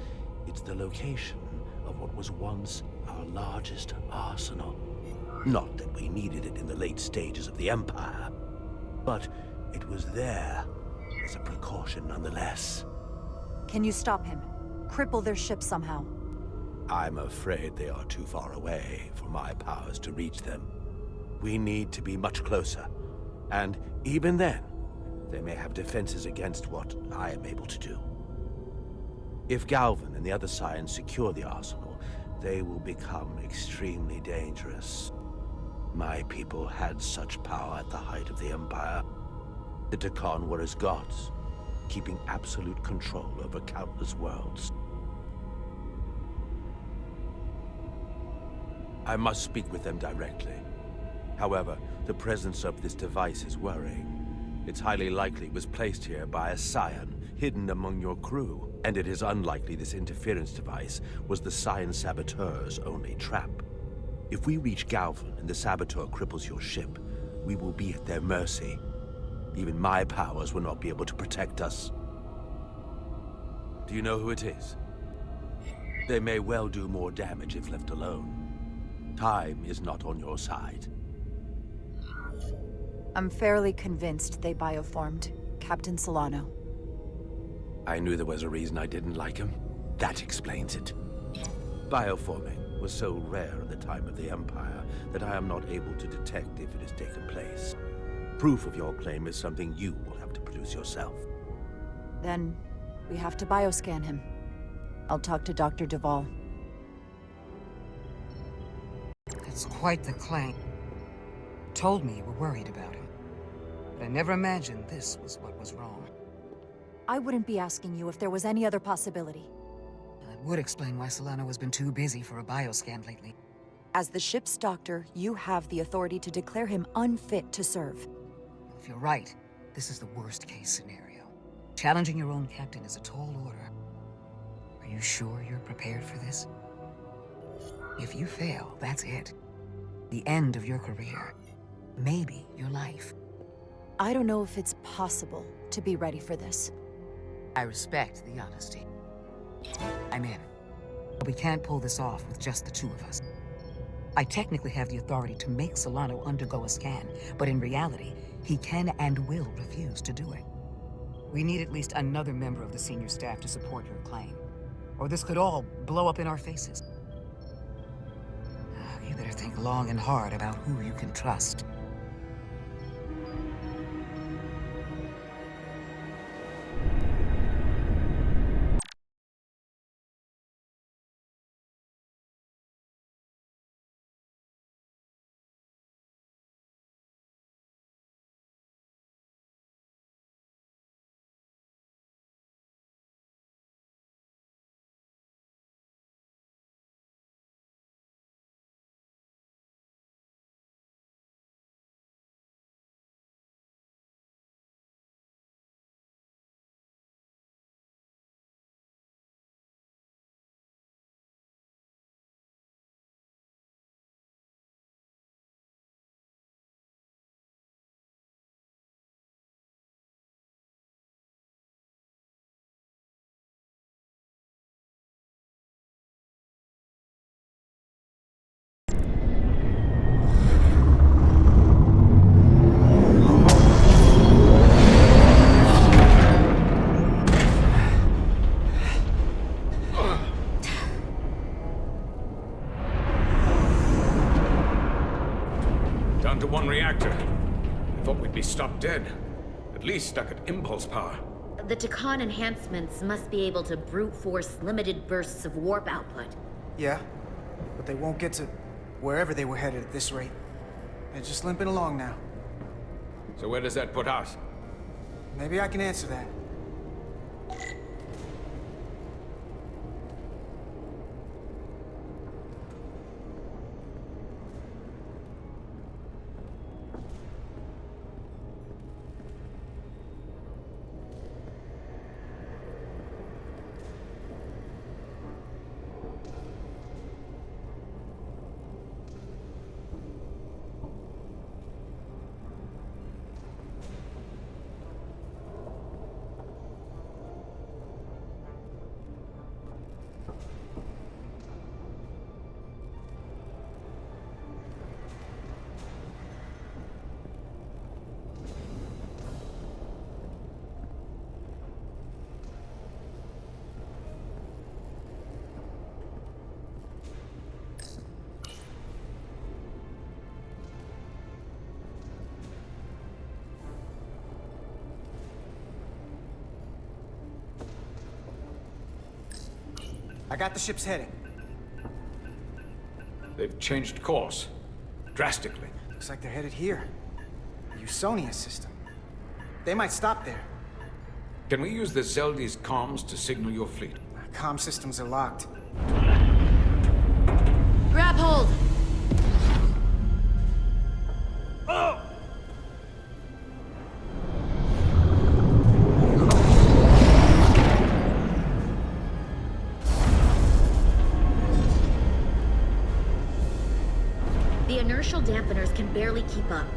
Speaker 12: it's the location of what was once our largest arsenal. Not that we needed it in the late stages of the Empire, but it was there as a precaution nonetheless.
Speaker 2: Can you stop him? Cripple their ship somehow?
Speaker 12: I'm afraid they are too far away for my powers to reach them. We need to be much closer, and even then, they may have defenses against what I am able to do. If Galvin and the other Scions secure the arsenal, they will become extremely dangerous. My people had such power at the height of the Empire. The Tkon were as gods, keeping absolute control over countless worlds. I must speak with them directly. However, the presence of this device is worrying. It's highly likely it was placed here by a Scion, hidden among your crew. And it is unlikely this interference device was the Scion Saboteur's only trap. If we reach Galvin and the Saboteur cripples your ship, we will be at their mercy. Even my powers will not be able to protect us. Do you know who it is? They may well do more damage if left alone. Time is not on your side.
Speaker 2: I'm fairly convinced they bioformed Captain Solano.
Speaker 12: I knew there was a reason I didn't like him. That explains it. Bioforming was so rare at the time of the Empire that I am not able to detect if it has taken place. Proof of your claim is something you will have to produce yourself.
Speaker 2: Then we have to bioscan him. I'll talk to Dr. Duvall.
Speaker 4: That's quite the claim. Told me you were worried about him. But I never imagined this was what was wrong.
Speaker 2: I wouldn't be asking you if there was any other possibility.
Speaker 4: That would explain why Solano has been too busy for a bioscan lately.
Speaker 2: As the ship's doctor, you have the authority to declare him unfit to serve.
Speaker 4: If you're right, this is the worst-case scenario. Challenging your own captain is a tall order. Are you sure you're prepared for this? If you fail, that's it. The end of your career. Maybe your life.
Speaker 2: I don't know if it's possible to be ready for this.
Speaker 4: I respect the honesty. I'm in. But we can't pull this off with just the two of us. I technically have the authority to make Solano undergo a scan, but in reality, he can and will refuse to do it. We need at least another member of the senior staff to support your claim, or this could all blow up in our faces. You better think long and hard about who you can trust.
Speaker 8: Down to one reactor. I thought we'd be stopped dead. At least stuck at impulse power.
Speaker 9: the Tkon enhancements must be able to brute force limited bursts of warp output.
Speaker 6: Yeah, but they won't get to wherever they were headed at this rate. They're just limping along now.
Speaker 13: So where does that put us?
Speaker 6: Maybe I can answer that. I got the ship's heading.
Speaker 13: They've changed course. Drastically.
Speaker 6: Looks like they're headed here. The Usonia system. They might stop there.
Speaker 13: Can we use the Zeldi's comms to signal your fleet?
Speaker 6: Comm systems are locked.
Speaker 9: Grab hold!
Speaker 13: Oh!
Speaker 9: The inertial dampeners can barely keep up.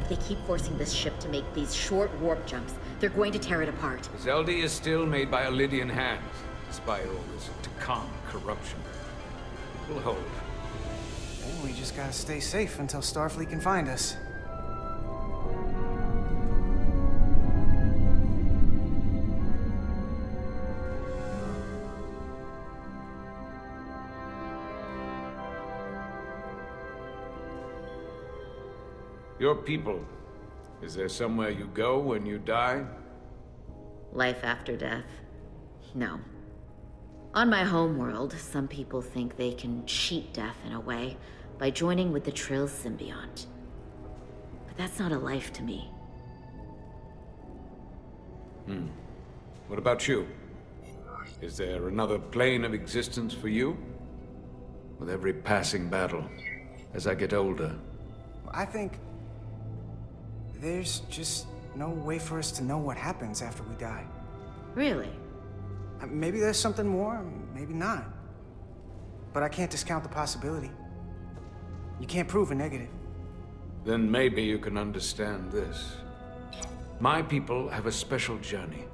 Speaker 9: If they keep forcing this ship to make these short warp jumps, they're going to tear it apart.
Speaker 13: Zeldi is still made by Lydian hands, despite all this Tkon corruption. It will hold.
Speaker 6: Then we just gotta stay safe until Starfleet can find us.
Speaker 13: Your people, is there somewhere you go when you die?
Speaker 9: Life after death? No. On my homeworld, some people think they can cheat death in a way by joining with the Trill's symbiont. But that's not a life to me.
Speaker 13: What about you? Is there another plane of existence for you? With every passing battle, as I get older.
Speaker 6: I think there's just no way for us to know what happens after we die.
Speaker 9: Really?
Speaker 6: Maybe there's something more, maybe not. But I can't discount the possibility. You can't prove a negative.
Speaker 13: Then maybe you can understand this. My people have a special journey.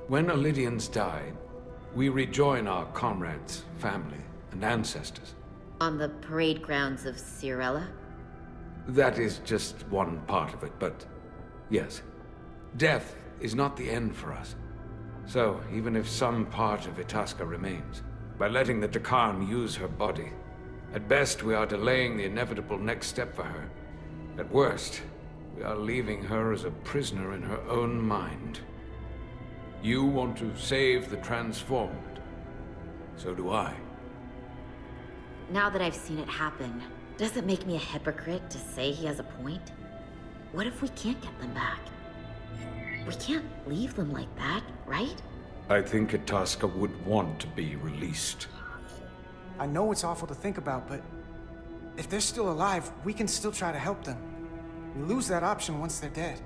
Speaker 13: When Lydians die, we rejoin our comrades, family, and ancestors.
Speaker 9: On the parade grounds of Cirella?
Speaker 13: That is just one part of it, but yes. Death is not the end for us. So, even if some part of Itasca remains, by letting the Tkon use her body, at best we are delaying the inevitable next step for her. At worst, we are leaving her as a prisoner in her own mind. You want to save the transformed. So do I.
Speaker 9: Now that I've seen it happen, does it make me a hypocrite to say he has a point? What if we can't get them back? We can't leave them like that, right?
Speaker 13: I think Itasca would want to be released.
Speaker 6: I know it's awful to think about, but if they're still alive, we can still try to help them. We lose that option once they're dead.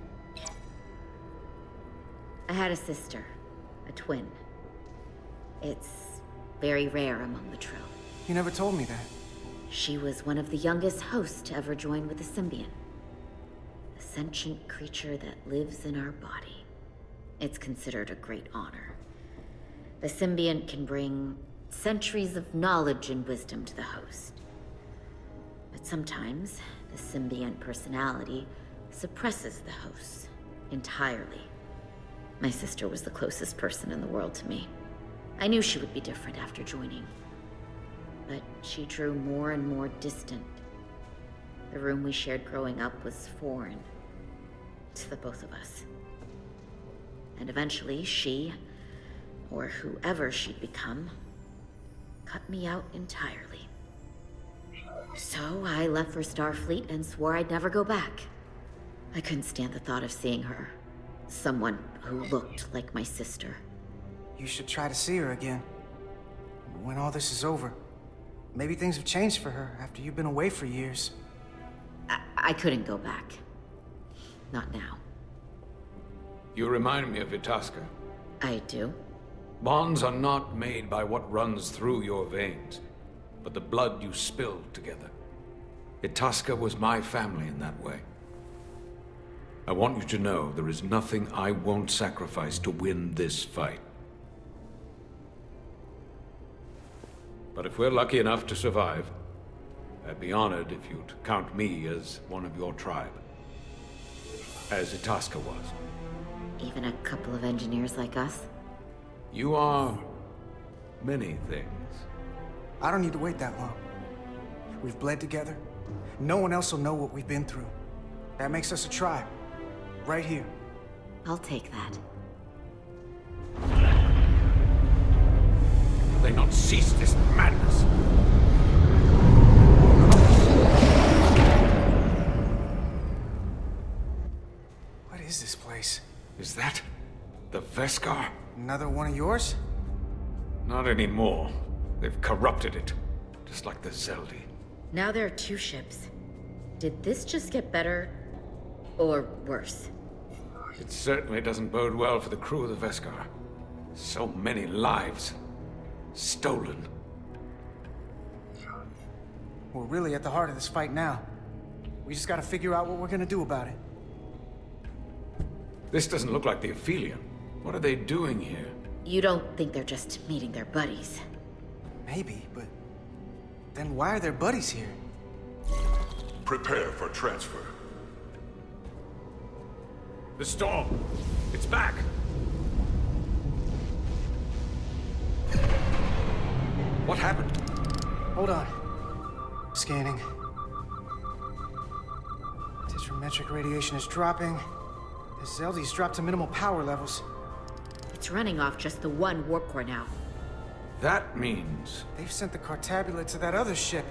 Speaker 9: I had a sister, a twin. It's very rare among the Trill.
Speaker 6: You never told me that.
Speaker 9: She was one of the youngest hosts to ever join with a symbiont. A sentient creature that lives in our body. It's considered a great honor. The symbiont can bring centuries of knowledge and wisdom to the host. But sometimes, the symbiont personality suppresses the host entirely. My sister was the closest person in the world to me. I knew she would be different after joining. But she drew more and more distant. The room we shared growing up was foreign to the both of us. And eventually she, or whoever she'd become, cut me out entirely. So I left for Starfleet and swore I'd never go back. I couldn't stand the thought of seeing her. Someone who looked like my sister.
Speaker 6: You should try to see her again. When all this is over. Maybe things have changed for her after you've been away for years.
Speaker 9: I couldn't go back. Not now.
Speaker 13: You remind me of Itasca.
Speaker 9: I do?
Speaker 13: Bonds are not made by what runs through your veins, but the blood you spill together. Itasca was my family in that way. I want you to know there is nothing I won't sacrifice to win this fight. But if we're lucky enough to survive, I'd be honored if you'd count me as one of your tribe. As Itasca was.
Speaker 9: Even a couple of engineers like us?
Speaker 13: You are many things.
Speaker 6: I don't need to wait that long. We've bled together. No one else will know what we've been through. That makes us a tribe. Right here.
Speaker 9: I'll take that.
Speaker 13: Will they not cease this madness?
Speaker 6: What is this place?
Speaker 13: Is that the Veskar?
Speaker 6: Another one of yours?
Speaker 13: Not anymore. They've corrupted it, just like the Zeldi.
Speaker 9: Now there are 2 ships. Did this just get better, or worse?
Speaker 13: It certainly doesn't bode well for the crew of the Veskar. So many lives stolen.
Speaker 6: We're really at the heart of this fight now. We just gotta figure out what we're gonna do about it.
Speaker 13: This doesn't look like the Aphelion. What are they doing here?
Speaker 9: You don't think they're just meeting their buddies?
Speaker 6: Maybe, but then why are their buddies here?
Speaker 8: Prepare for transfer.
Speaker 13: The storm! It's back! What happened?
Speaker 6: Hold on. Scanning. Tetrametric radiation is dropping. The Zeldi's dropped to minimal power levels.
Speaker 9: It's running off just the one warp core now.
Speaker 13: That means...
Speaker 6: They've sent the Cartabula to that other ship.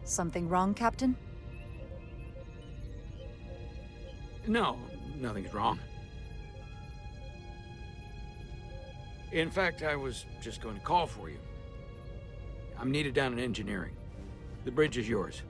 Speaker 16: Something wrong, Captain?
Speaker 13: No, nothing's wrong. In fact, I was just going to call for you. I'm needed down in engineering. The bridge is yours.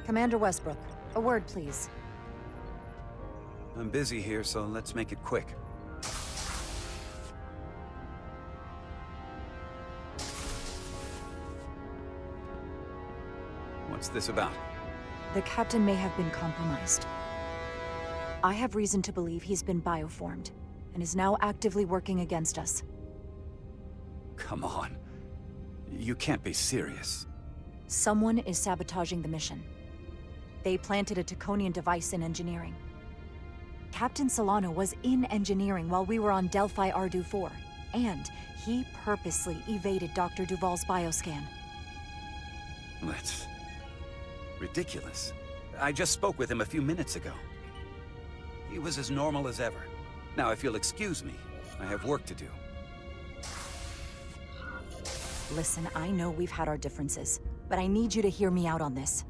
Speaker 16: Commander Westbrook, a word, please.
Speaker 3: I'm busy here, so let's make it quick. What's this about?
Speaker 16: The captain may have been compromised. I have reason to believe he's been bioformed, and is now actively working against us.
Speaker 3: Come on. You can't be serious.
Speaker 16: Someone is sabotaging the mission. They planted a Tkonian device in engineering. Captain Solano was in engineering while we were on Delphi Ardu 4, and he purposely evaded Dr. Duval's bioscan.
Speaker 3: That's ridiculous. I just spoke with him a few minutes ago. He was as normal as ever. Now, if you'll excuse me, I have work to do.
Speaker 16: Listen, I know we've had our differences, but I need you to hear me out on this.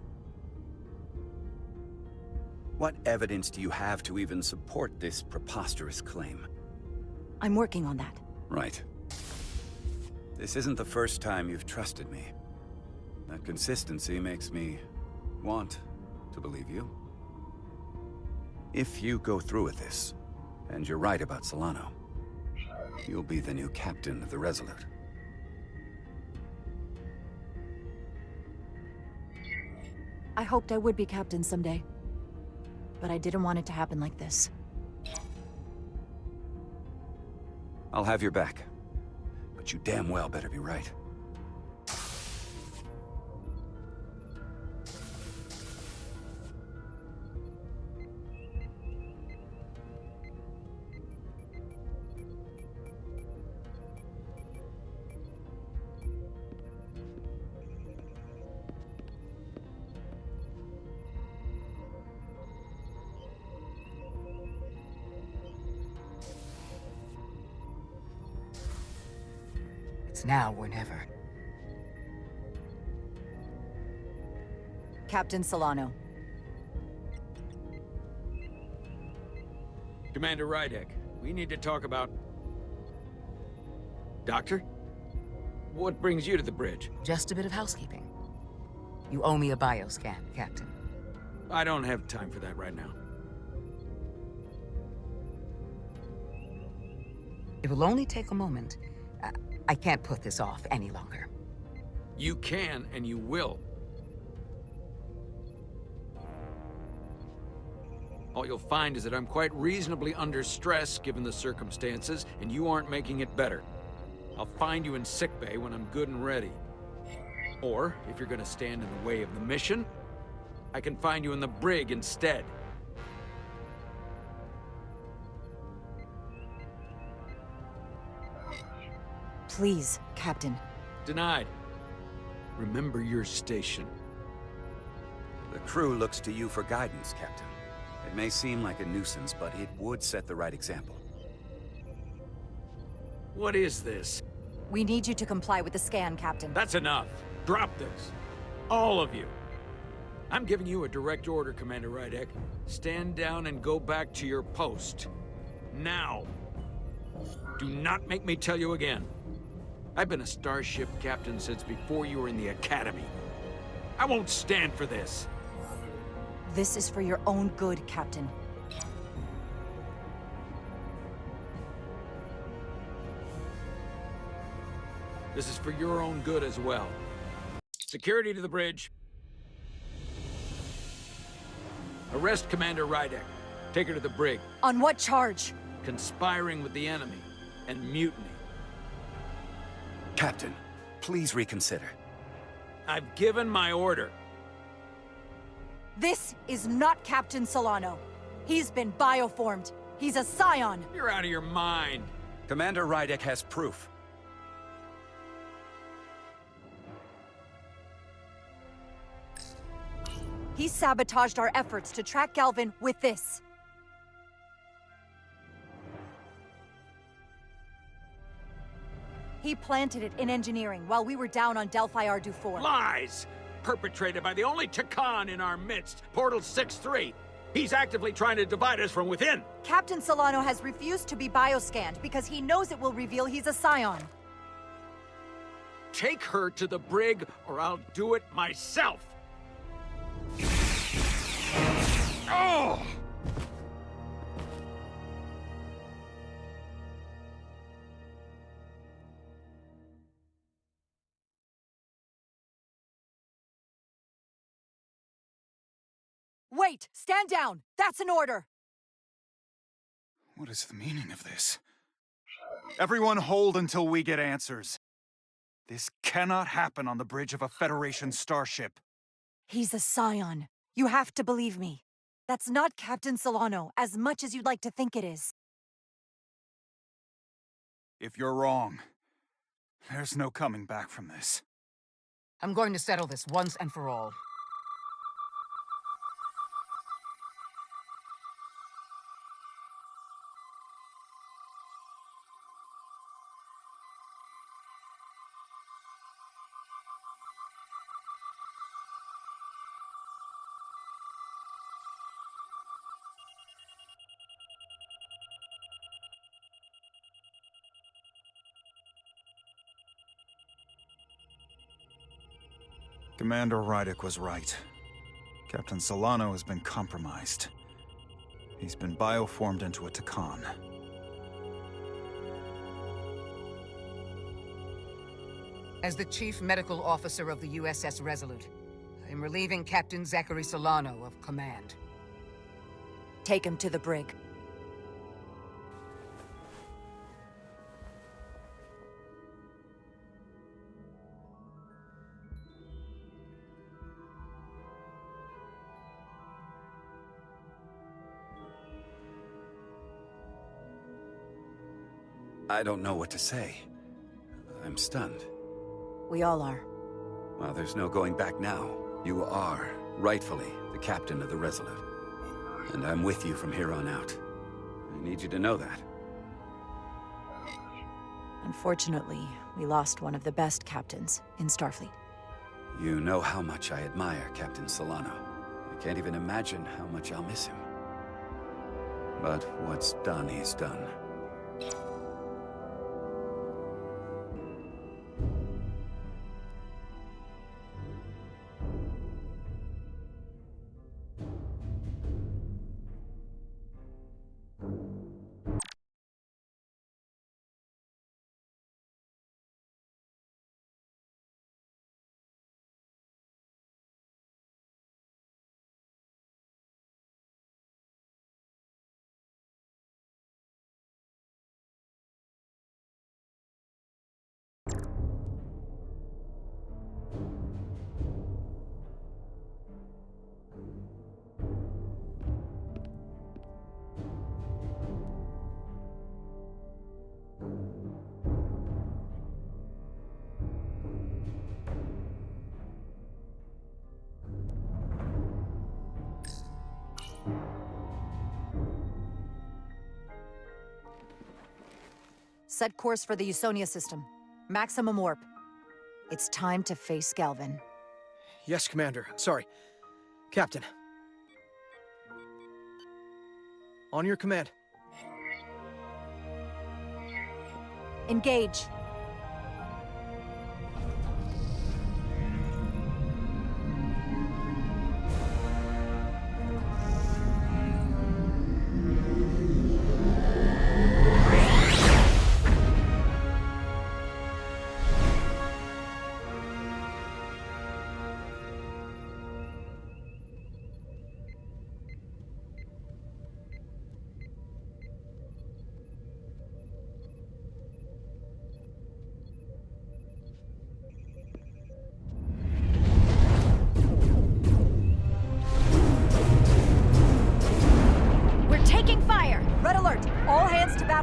Speaker 3: What evidence do you have to even support this preposterous claim?
Speaker 16: I'm working on that.
Speaker 3: Right. This isn't the first time you've trusted me. That consistency makes me want to believe you. If you go through with this, and you're right about Solano, you'll be the new captain of the Resolute.
Speaker 16: I hoped I would be captain someday. But I didn't want it to happen like this.
Speaker 3: I'll have your back. But you damn well better be right.
Speaker 4: It's now or never.
Speaker 16: Captain Solano.
Speaker 13: Commander Rydek, we need to talk about... Doctor? What brings you to the bridge?
Speaker 4: Just a bit of housekeeping. You owe me a bioscan, Captain.
Speaker 13: I don't have time for that right now.
Speaker 4: It will only take a moment. I can't put this off any longer.
Speaker 13: You can, and you will. All you'll find is that I'm quite reasonably under stress given the circumstances, and you aren't making it better. I'll find you in sickbay when I'm good and ready. Or, if you're gonna stand in the way of the mission, I can find you in the brig instead.
Speaker 16: Please, Captain.
Speaker 13: Denied. Remember your station.
Speaker 3: The crew looks to you for guidance, Captain. It may seem like a nuisance, but it would set the right example.
Speaker 13: What is this?
Speaker 16: We need you to comply with the scan, Captain.
Speaker 13: That's enough. Drop this. All of you. I'm giving you a direct order, Commander Rydek. Stand down and go back to your post. Now. Do not make me tell you again. I've been a starship captain since before you were in the Academy. I won't stand for this.
Speaker 16: This is for your own good, Captain.
Speaker 13: This is for your own good as well. Security to the bridge. Arrest Commander Rydek. Take her to the brig.
Speaker 16: On what charge?
Speaker 13: Conspiring with the enemy and mutiny.
Speaker 3: Captain, please reconsider.
Speaker 13: I've given my order.
Speaker 16: This is not Captain Solano. He's been bioformed. He's a scion.
Speaker 13: You're out of your mind.
Speaker 3: Commander Rydek has proof.
Speaker 16: He sabotaged our efforts to track Galvin with this. He planted it in engineering while we were down on Delphi Ardu 4.
Speaker 13: Lies! Perpetrated by the only Tkon in our midst, Portal 6-3. He's actively trying to divide us from within.
Speaker 16: Captain Solano has refused to be bioscanned because he knows it will reveal he's a scion.
Speaker 13: Take her to the brig, or I'll do it myself. Oh!
Speaker 16: Wait! Stand down! That's an order!
Speaker 15: What is the meaning of this? Everyone hold until we get answers. This cannot happen on the bridge of a Federation starship.
Speaker 16: He's a scion. You have to believe me. That's not Captain Solano, as much as you'd like to think it is.
Speaker 15: If you're wrong, there's no coming back from this.
Speaker 4: I'm going to settle this once and for all.
Speaker 17: Commander Rydick was right. Captain Solano has been compromised. He's been bioformed into a Tkon.
Speaker 4: As the Chief Medical Officer of the USS Resolute, I am relieving Captain Zachary Solano of command.
Speaker 16: Take him to the brig.
Speaker 3: I don't know what to say. I'm stunned.
Speaker 16: We all are.
Speaker 3: Well, there's no going back now. You are, rightfully, the captain of the Resolute. And I'm with you from here on out. I need you to know that.
Speaker 16: Unfortunately, we lost one of the best captains in Starfleet.
Speaker 3: You know how much I admire Captain Solano. I can't even imagine how much I'll miss him. But what's done is done.
Speaker 16: Set course for the Usonia system. Maximum warp. It's time to face Galvin.
Speaker 18: Yes, Commander. Sorry. Captain. On your command.
Speaker 16: Engage.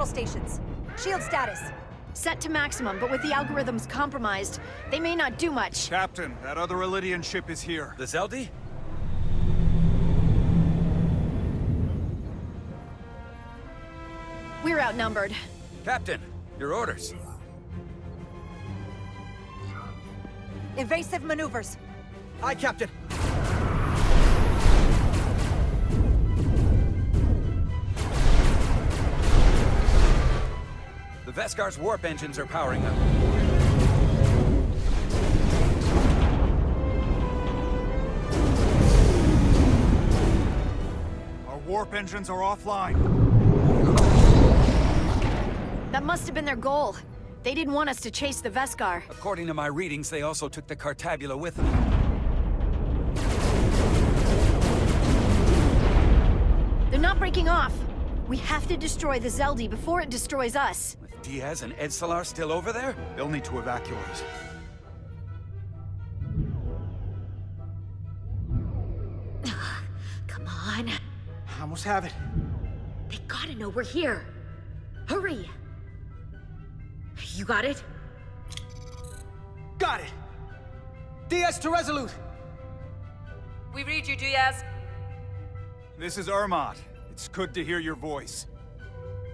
Speaker 16: Stations. Shield status.
Speaker 1: Set to maximum, but with the algorithms compromised, they may not do much.
Speaker 17: Captain, that other Elydian ship is here.
Speaker 3: The Zeldi?
Speaker 1: We're outnumbered.
Speaker 3: Captain, your orders.
Speaker 16: Evasive maneuvers.
Speaker 18: Aye, Captain.
Speaker 3: The Veskar's warp engines are powering up.
Speaker 17: Our warp engines are offline.
Speaker 1: That must have been their goal. They didn't want us to chase the Veskar.
Speaker 3: According to my readings, they also took the Cartabula with them.
Speaker 1: They're not breaking off. We have to destroy the Zeldi before it destroys us.
Speaker 3: With Diaz and Edsalar still over there?
Speaker 17: They'll need to evacuate.
Speaker 9: Come on.
Speaker 6: I almost have it.
Speaker 9: They gotta know we're here. Hurry! You got it?
Speaker 6: Got it! Diaz to Resolute!
Speaker 7: We read you, Diaz.
Speaker 17: This is Ermot. It's good to hear your voice.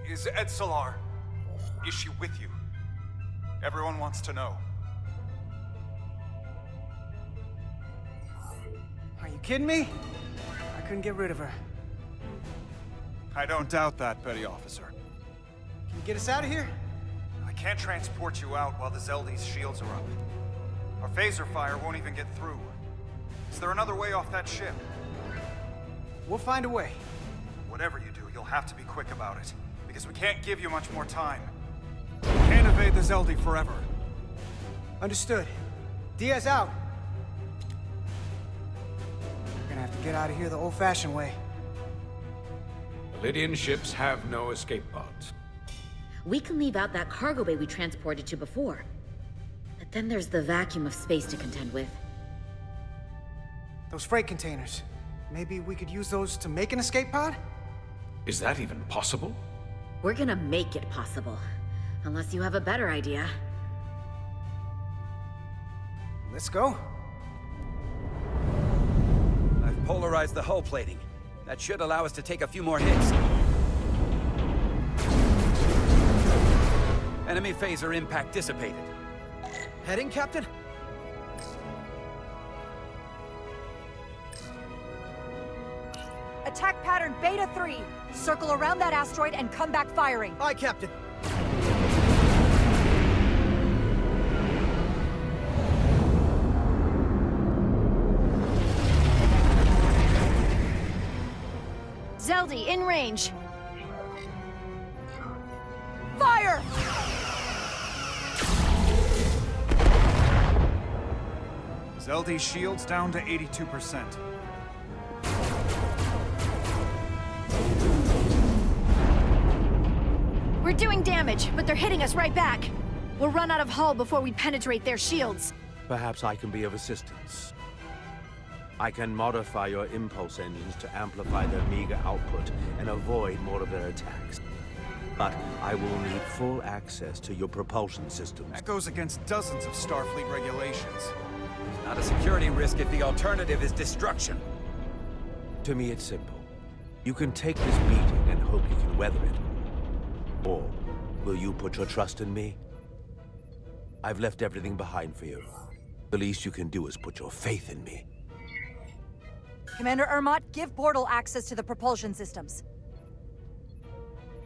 Speaker 17: Is Edsalar? Is she with you? Everyone wants to know.
Speaker 6: Are you kidding me? I couldn't get rid of her.
Speaker 17: I don't doubt that, Petty Officer.
Speaker 6: Can you get us out of here?
Speaker 17: I can't transport you out while the Zeldi's shields are up. Our phaser fire won't even get through. Is there another way off that ship?
Speaker 6: We'll find a way.
Speaker 17: Whatever you do, you'll have to be quick about it, because we can't give you much more time. We can't evade the Zeldi forever.
Speaker 6: Understood. Diaz out. We're gonna have to get out of here the old-fashioned way.
Speaker 13: Lydian ships have no escape pods.
Speaker 9: We can leave out that cargo bay we transported to before. But then there's the vacuum of space to contend with.
Speaker 6: Those freight containers. Maybe we could use those to make an escape pod?
Speaker 13: Is that even possible?
Speaker 9: We're gonna make it possible. Unless you have a better idea.
Speaker 6: Let's go.
Speaker 3: I've polarized the hull plating. That should allow us to take a few more hits. Enemy phaser impact dissipated.
Speaker 18: Heading, Captain?
Speaker 16: Attack pattern Beta 3. Circle around that asteroid and come back firing.
Speaker 18: Aye, Captain.
Speaker 1: Zeldi, in range.
Speaker 16: Fire!
Speaker 17: Zeldi's shields down to 82%.
Speaker 1: We're doing damage, but they're hitting us right back. We'll run out of hull before we penetrate their shields.
Speaker 12: Perhaps I can be of assistance. I can modify your impulse engines to amplify their meager output and avoid more of their attacks. But I will need full access to your propulsion systems.
Speaker 17: That goes against dozens of Starfleet regulations.
Speaker 3: It's not a security risk if the alternative is destruction.
Speaker 12: To me, it's simple. You can take this beating and hope you can weather it. Or will you put your trust in me? I've left everything behind for you. The least you can do is put your faith in me.
Speaker 16: Commander Ermot, give Portal access to the propulsion systems.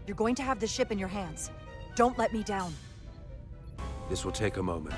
Speaker 16: You're going to have the ship in your hands. Don't let me down.
Speaker 12: This will take a moment.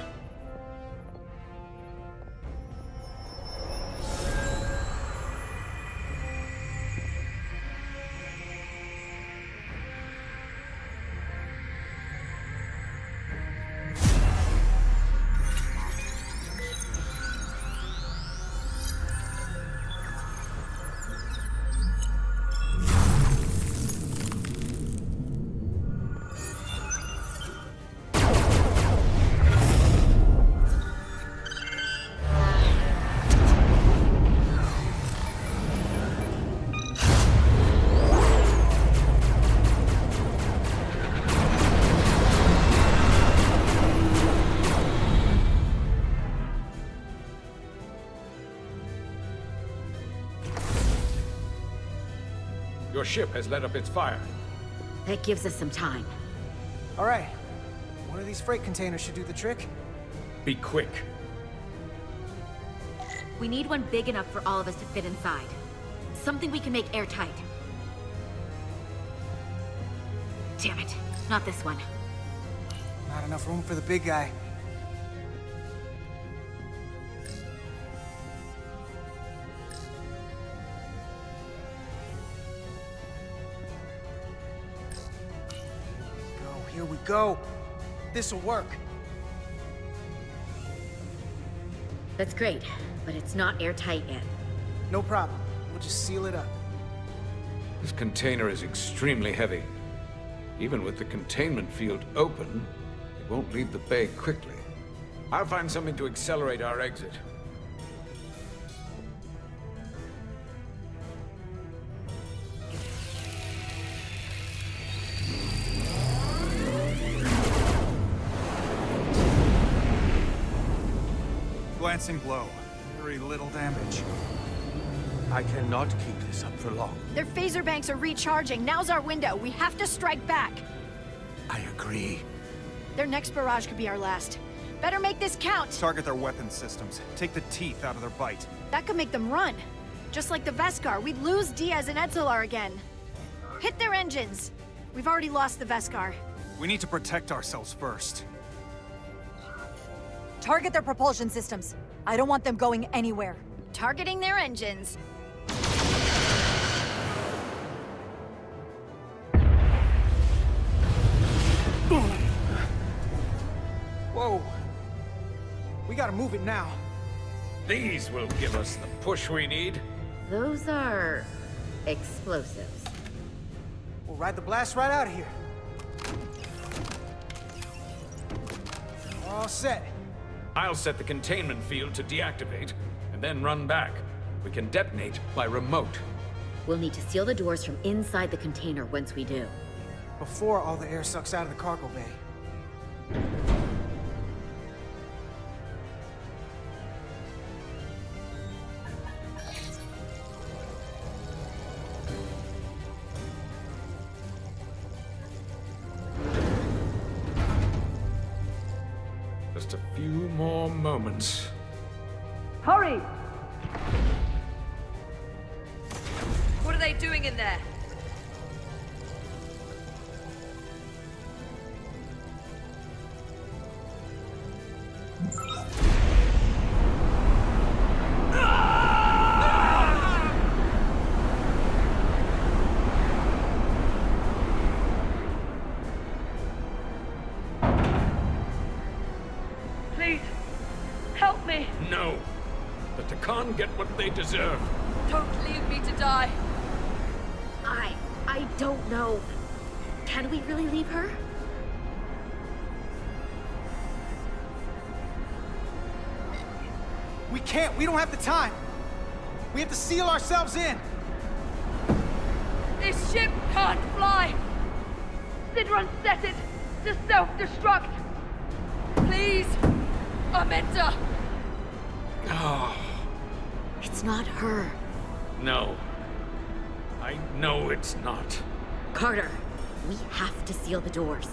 Speaker 13: Your ship has let up its fire.
Speaker 9: That gives us some time.
Speaker 6: All right. One of these freight containers should do the trick.
Speaker 13: Be quick.
Speaker 9: We need one big enough for all of us to fit inside. Something we can make airtight. Damn it, not this one.
Speaker 6: Not enough room for the big guy. Here we go. This'll work.
Speaker 9: That's great, but it's not airtight yet.
Speaker 6: No problem. We'll just seal it up.
Speaker 13: This container is extremely heavy. Even with the containment field open, it won't leave the bay quickly. I'll find something to accelerate our exit.
Speaker 17: Glancing blow. Very little damage.
Speaker 12: I cannot keep this up for long.
Speaker 1: Their phaser banks are recharging. Now's our window. We have to strike back.
Speaker 12: I agree.
Speaker 1: Their next barrage could be our last. Better make this count.
Speaker 17: Target their weapon systems. Take the teeth out of their bite.
Speaker 1: That could make them run. Just like the Veskar, we'd lose Diaz and Etzelar again. Hit their engines. We've already lost the Veskar.
Speaker 17: We need to protect ourselves first.
Speaker 16: Target their propulsion systems. I don't want them going anywhere.
Speaker 1: Targeting their engines.
Speaker 6: Whoa. We gotta move it now.
Speaker 13: These will give us the push we need.
Speaker 9: Those are explosives.
Speaker 6: We'll ride the blast right out of here. We're all set.
Speaker 13: I'll set the containment field to deactivate, and then run back. We can detonate by remote.
Speaker 9: We'll need to seal the doors from inside the container once we do.
Speaker 6: Before all the air sucks out of the cargo bay.
Speaker 13: Just a few more moments.
Speaker 7: Hurry! What are they doing in there? Please, help me.
Speaker 13: No. The Tkon get what they deserve.
Speaker 7: Don't leave me to die.
Speaker 9: I don't know. Can we really leave her?
Speaker 6: We can't. We don't have the time. We have to seal ourselves in.
Speaker 7: This ship can't fly. Sidron set it to self-destruct. Please, Amenta.
Speaker 13: Oh,
Speaker 9: It's not her.
Speaker 13: no. I know it's not.
Speaker 9: Carter, we have to seal the doors.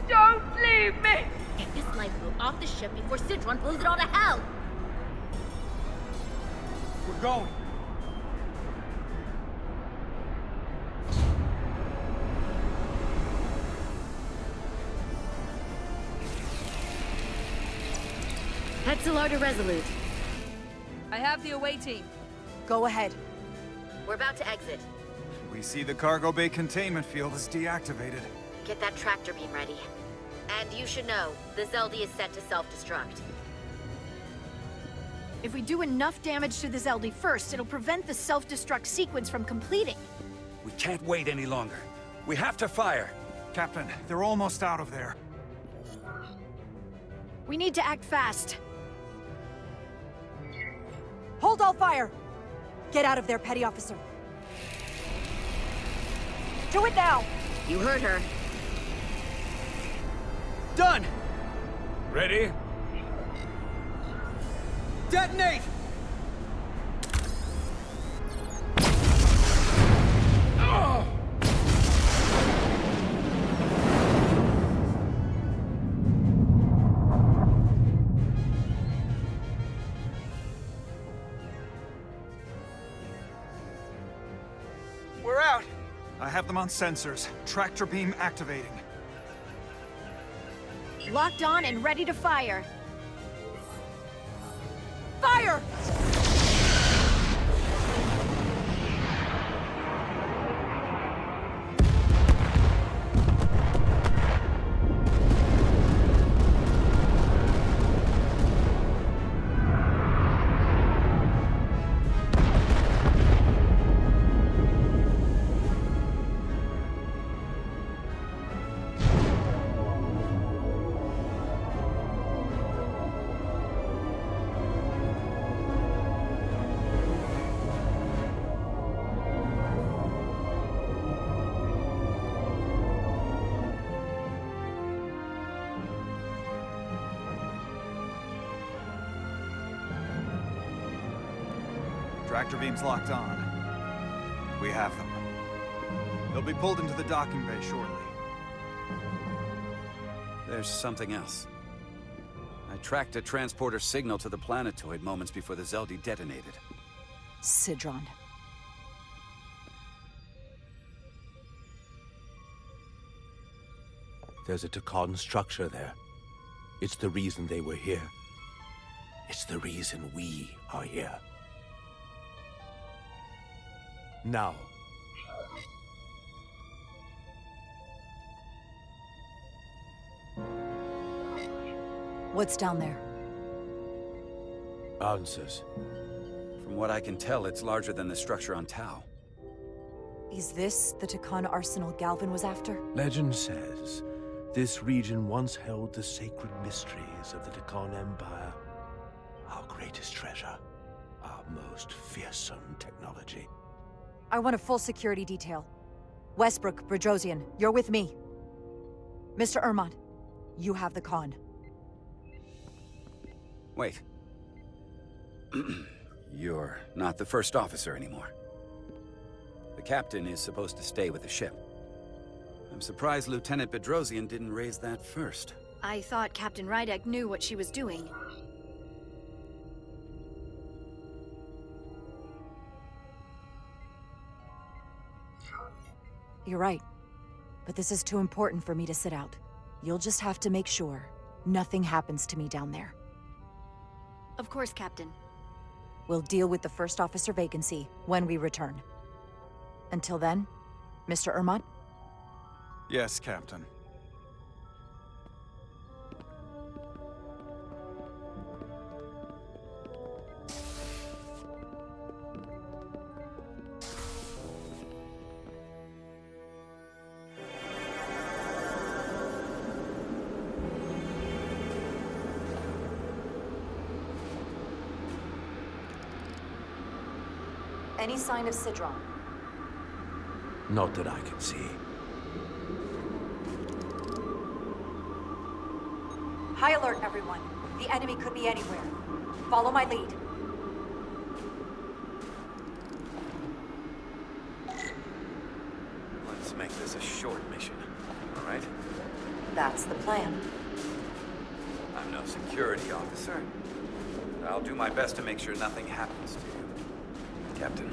Speaker 7: Don't leave me!
Speaker 9: Get this lifeboat off the ship before Sidron blows it all to hell!
Speaker 6: We're going.
Speaker 9: Hetzelar to Resolute.
Speaker 7: I have the away team.
Speaker 16: Go ahead.
Speaker 9: We're about to exit.
Speaker 17: We see the cargo bay containment field is deactivated.
Speaker 9: Get that tractor beam ready. And you should know, the Zeldy is set to self-destruct.
Speaker 1: If we do enough damage to the Zeldy first, it'll prevent the self-destruct sequence from completing.
Speaker 3: We can't wait any longer. We have to fire.
Speaker 17: Captain, they're almost out of there.
Speaker 1: We need to act fast.
Speaker 16: Hold all fire! Get out of there, Petty Officer. Do it now!
Speaker 9: You heard her.
Speaker 6: Done!
Speaker 13: Ready?
Speaker 6: Detonate!
Speaker 13: Oh!
Speaker 6: We're out!
Speaker 17: I have them on sensors. Tractor beam activating.
Speaker 1: Locked on and ready to fire.
Speaker 16: Fire!
Speaker 17: Tractor beam's locked on. We have them. They'll be pulled into the docking bay shortly.
Speaker 3: There's something else. I tracked a transporter signal to the planetoid moments before the Zeldy detonated.
Speaker 16: Sidron.
Speaker 12: There's a Tkon structure there. It's the reason they were here. It's the reason we are here. Now,
Speaker 16: What's down there?
Speaker 12: answers.
Speaker 3: From what I can tell, it's larger than the structure on Tau.
Speaker 16: Is this the Tkon arsenal Galvin was after?
Speaker 12: Legend says this region once held the sacred mysteries of the Tkon Empire. Our greatest treasure, our most fearsome technology.
Speaker 16: I want a full security detail. Westbrook, Bedrosian, you're with me. Mr. Ermont, you have the con.
Speaker 3: Wait. You're not the first officer anymore. The captain is supposed to stay with the ship. I'm surprised Lieutenant Bedrosian didn't raise that first.
Speaker 1: I thought Captain Rydek knew what she was doing.
Speaker 16: You're right. But this is too important for me to sit out. You'll just have to make sure nothing happens to me down there.
Speaker 1: Of course, Captain.
Speaker 16: We'll deal with the first officer vacancy when we return. Until then, Mr. Ermont?
Speaker 17: Yes, Captain.
Speaker 16: Any sign of Sidron?
Speaker 12: Not that I can see.
Speaker 16: High alert, everyone. The enemy could be anywhere. Follow my lead.
Speaker 3: Let's make this a short mission, all right?
Speaker 16: That's the plan.
Speaker 3: I'm no security officer. I'll do my best to make sure nothing happens to you, Captain.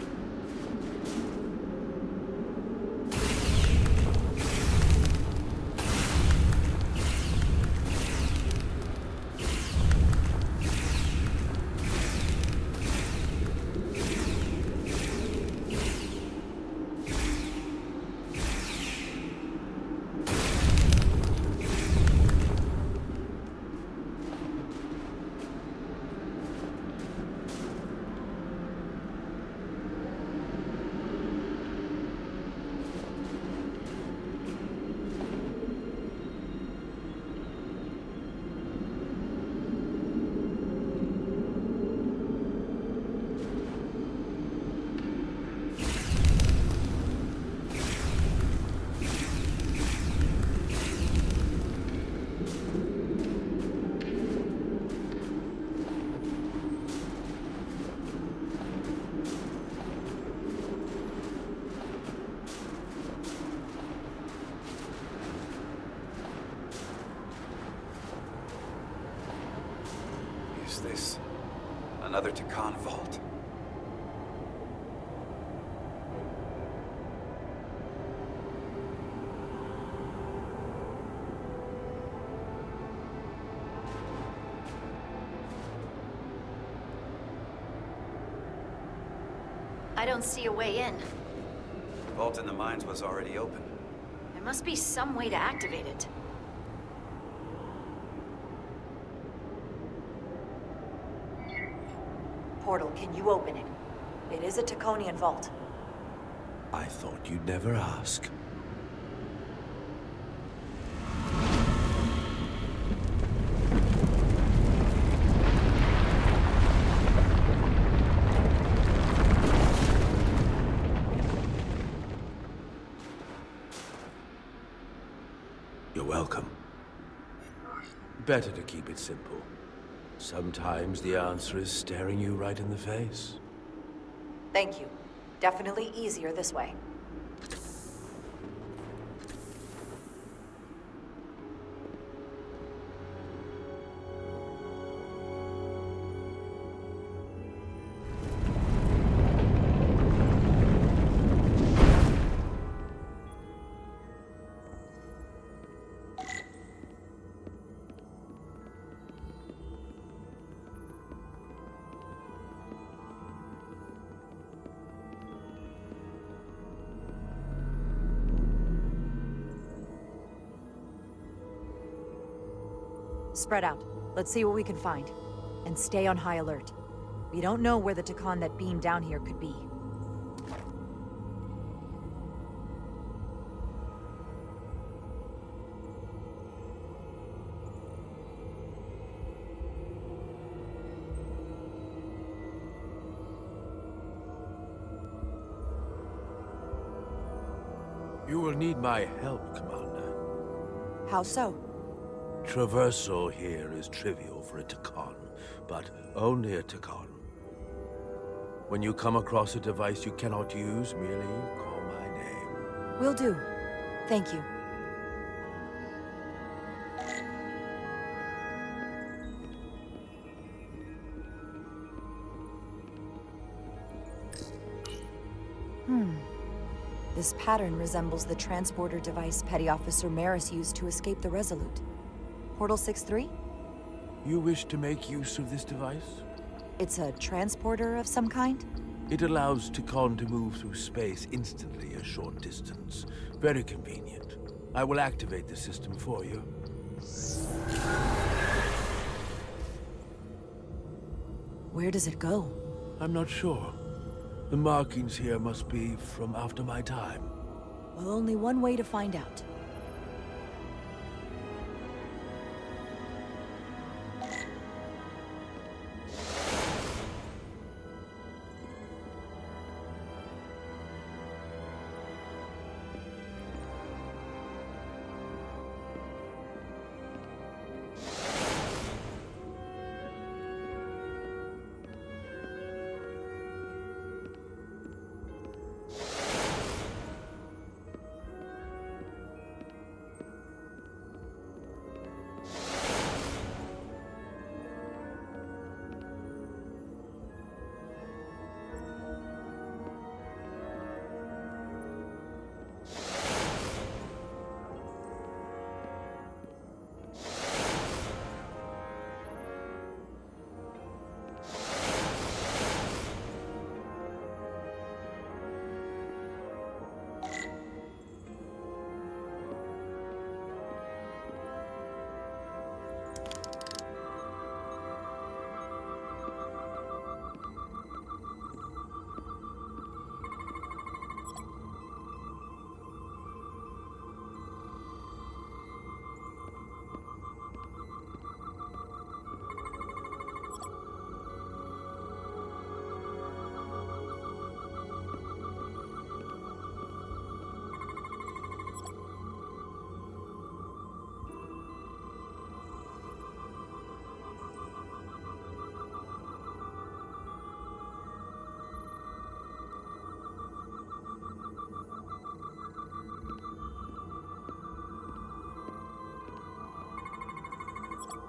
Speaker 3: Is this another Tkon vault?
Speaker 1: I don't see a way in.
Speaker 3: The vault in the mines was already open.
Speaker 1: There must be some way to activate it.
Speaker 16: Portal, can you open it? It is a Tkonian vault.
Speaker 12: I thought you'd never ask. You're welcome. Better to keep it simple. Sometimes the answer is staring you right in the face.
Speaker 16: Thank you. Definitely easier this way. Spread out. Let's see what we can find. And stay on high alert. We don't know where the Tkon that beamed down here could be.
Speaker 12: You will need my help, Commander.
Speaker 16: How so?
Speaker 12: Traversal here is trivial for a Tkon, but only a Tkon. When you come across a device you cannot use, merely call my name.
Speaker 16: Will do. Thank you. This pattern resembles the transporter device Petty Officer Maris used to escape the Resolute. Portal 6-3?
Speaker 12: You wish to make use of this device?
Speaker 16: It's a transporter of some kind?
Speaker 12: It allows Tkon to move through space instantly a short distance. Very convenient. I will activate the system for you.
Speaker 16: Where does it go?
Speaker 12: I'm not sure. The markings here must be from after my time.
Speaker 16: Well, only one way to find out.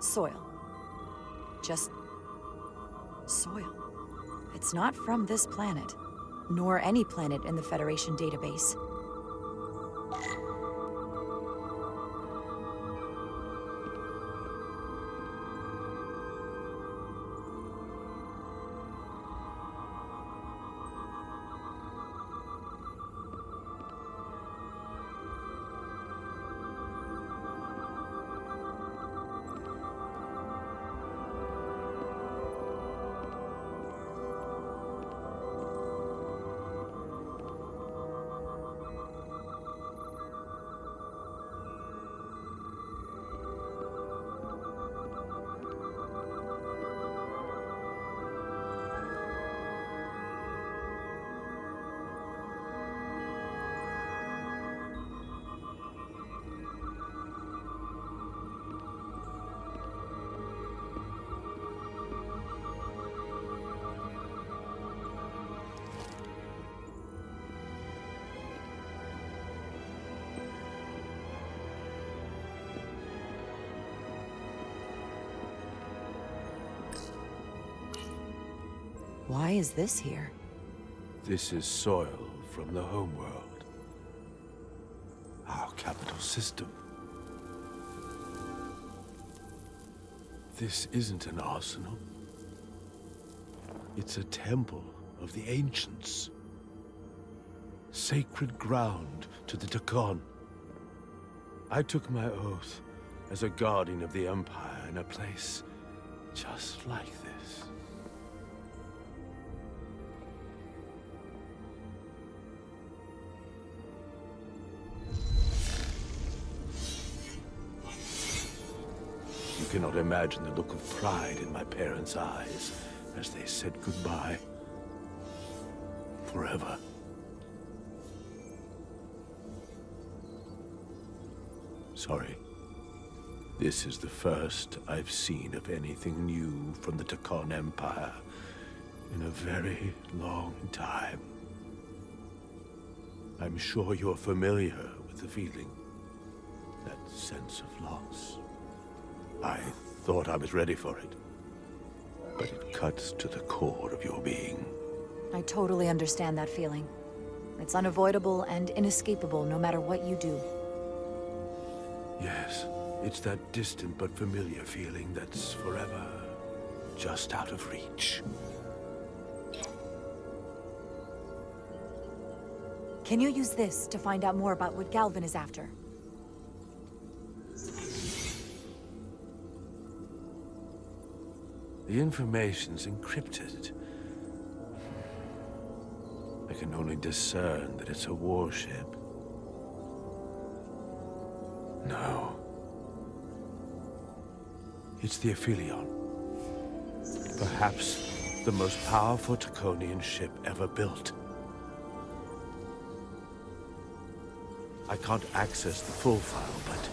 Speaker 16: Soil. Just soil. It's not from this planet, nor any planet in the Federation database. Why is this here?
Speaker 12: This is soil from the homeworld. Our capital system. This isn't an arsenal. It's a temple of the ancients. Sacred ground to the Tkon. I took my oath as a guardian of the Empire in a place just like this. You cannot imagine the look of pride in my parents' eyes as they said goodbye. Forever. Sorry. This is the first I've seen of anything new from the Tkon Empire in a very long time. I'm sure you're familiar with the feeling, that sense of loss. I thought I was ready for it, but it cuts to the core of your being.
Speaker 16: I totally understand that feeling. It's unavoidable and inescapable no matter what you do.
Speaker 12: Yes, it's that distant but familiar feeling that's forever just out of reach.
Speaker 16: Can you use this to find out more about what Galvin is after?
Speaker 12: The information's encrypted. I can only discern that it's a warship. No. It's the Aphelion. Perhaps the most powerful Tkonian ship ever built. I can't access the full file, but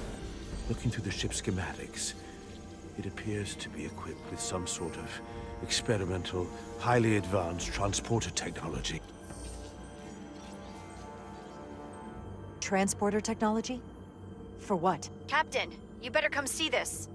Speaker 12: looking through the ship's schematics, it appears to be equipped with some sort of experimental, highly advanced transporter technology.
Speaker 16: Transporter technology? For what?
Speaker 1: Captain, you better come see this.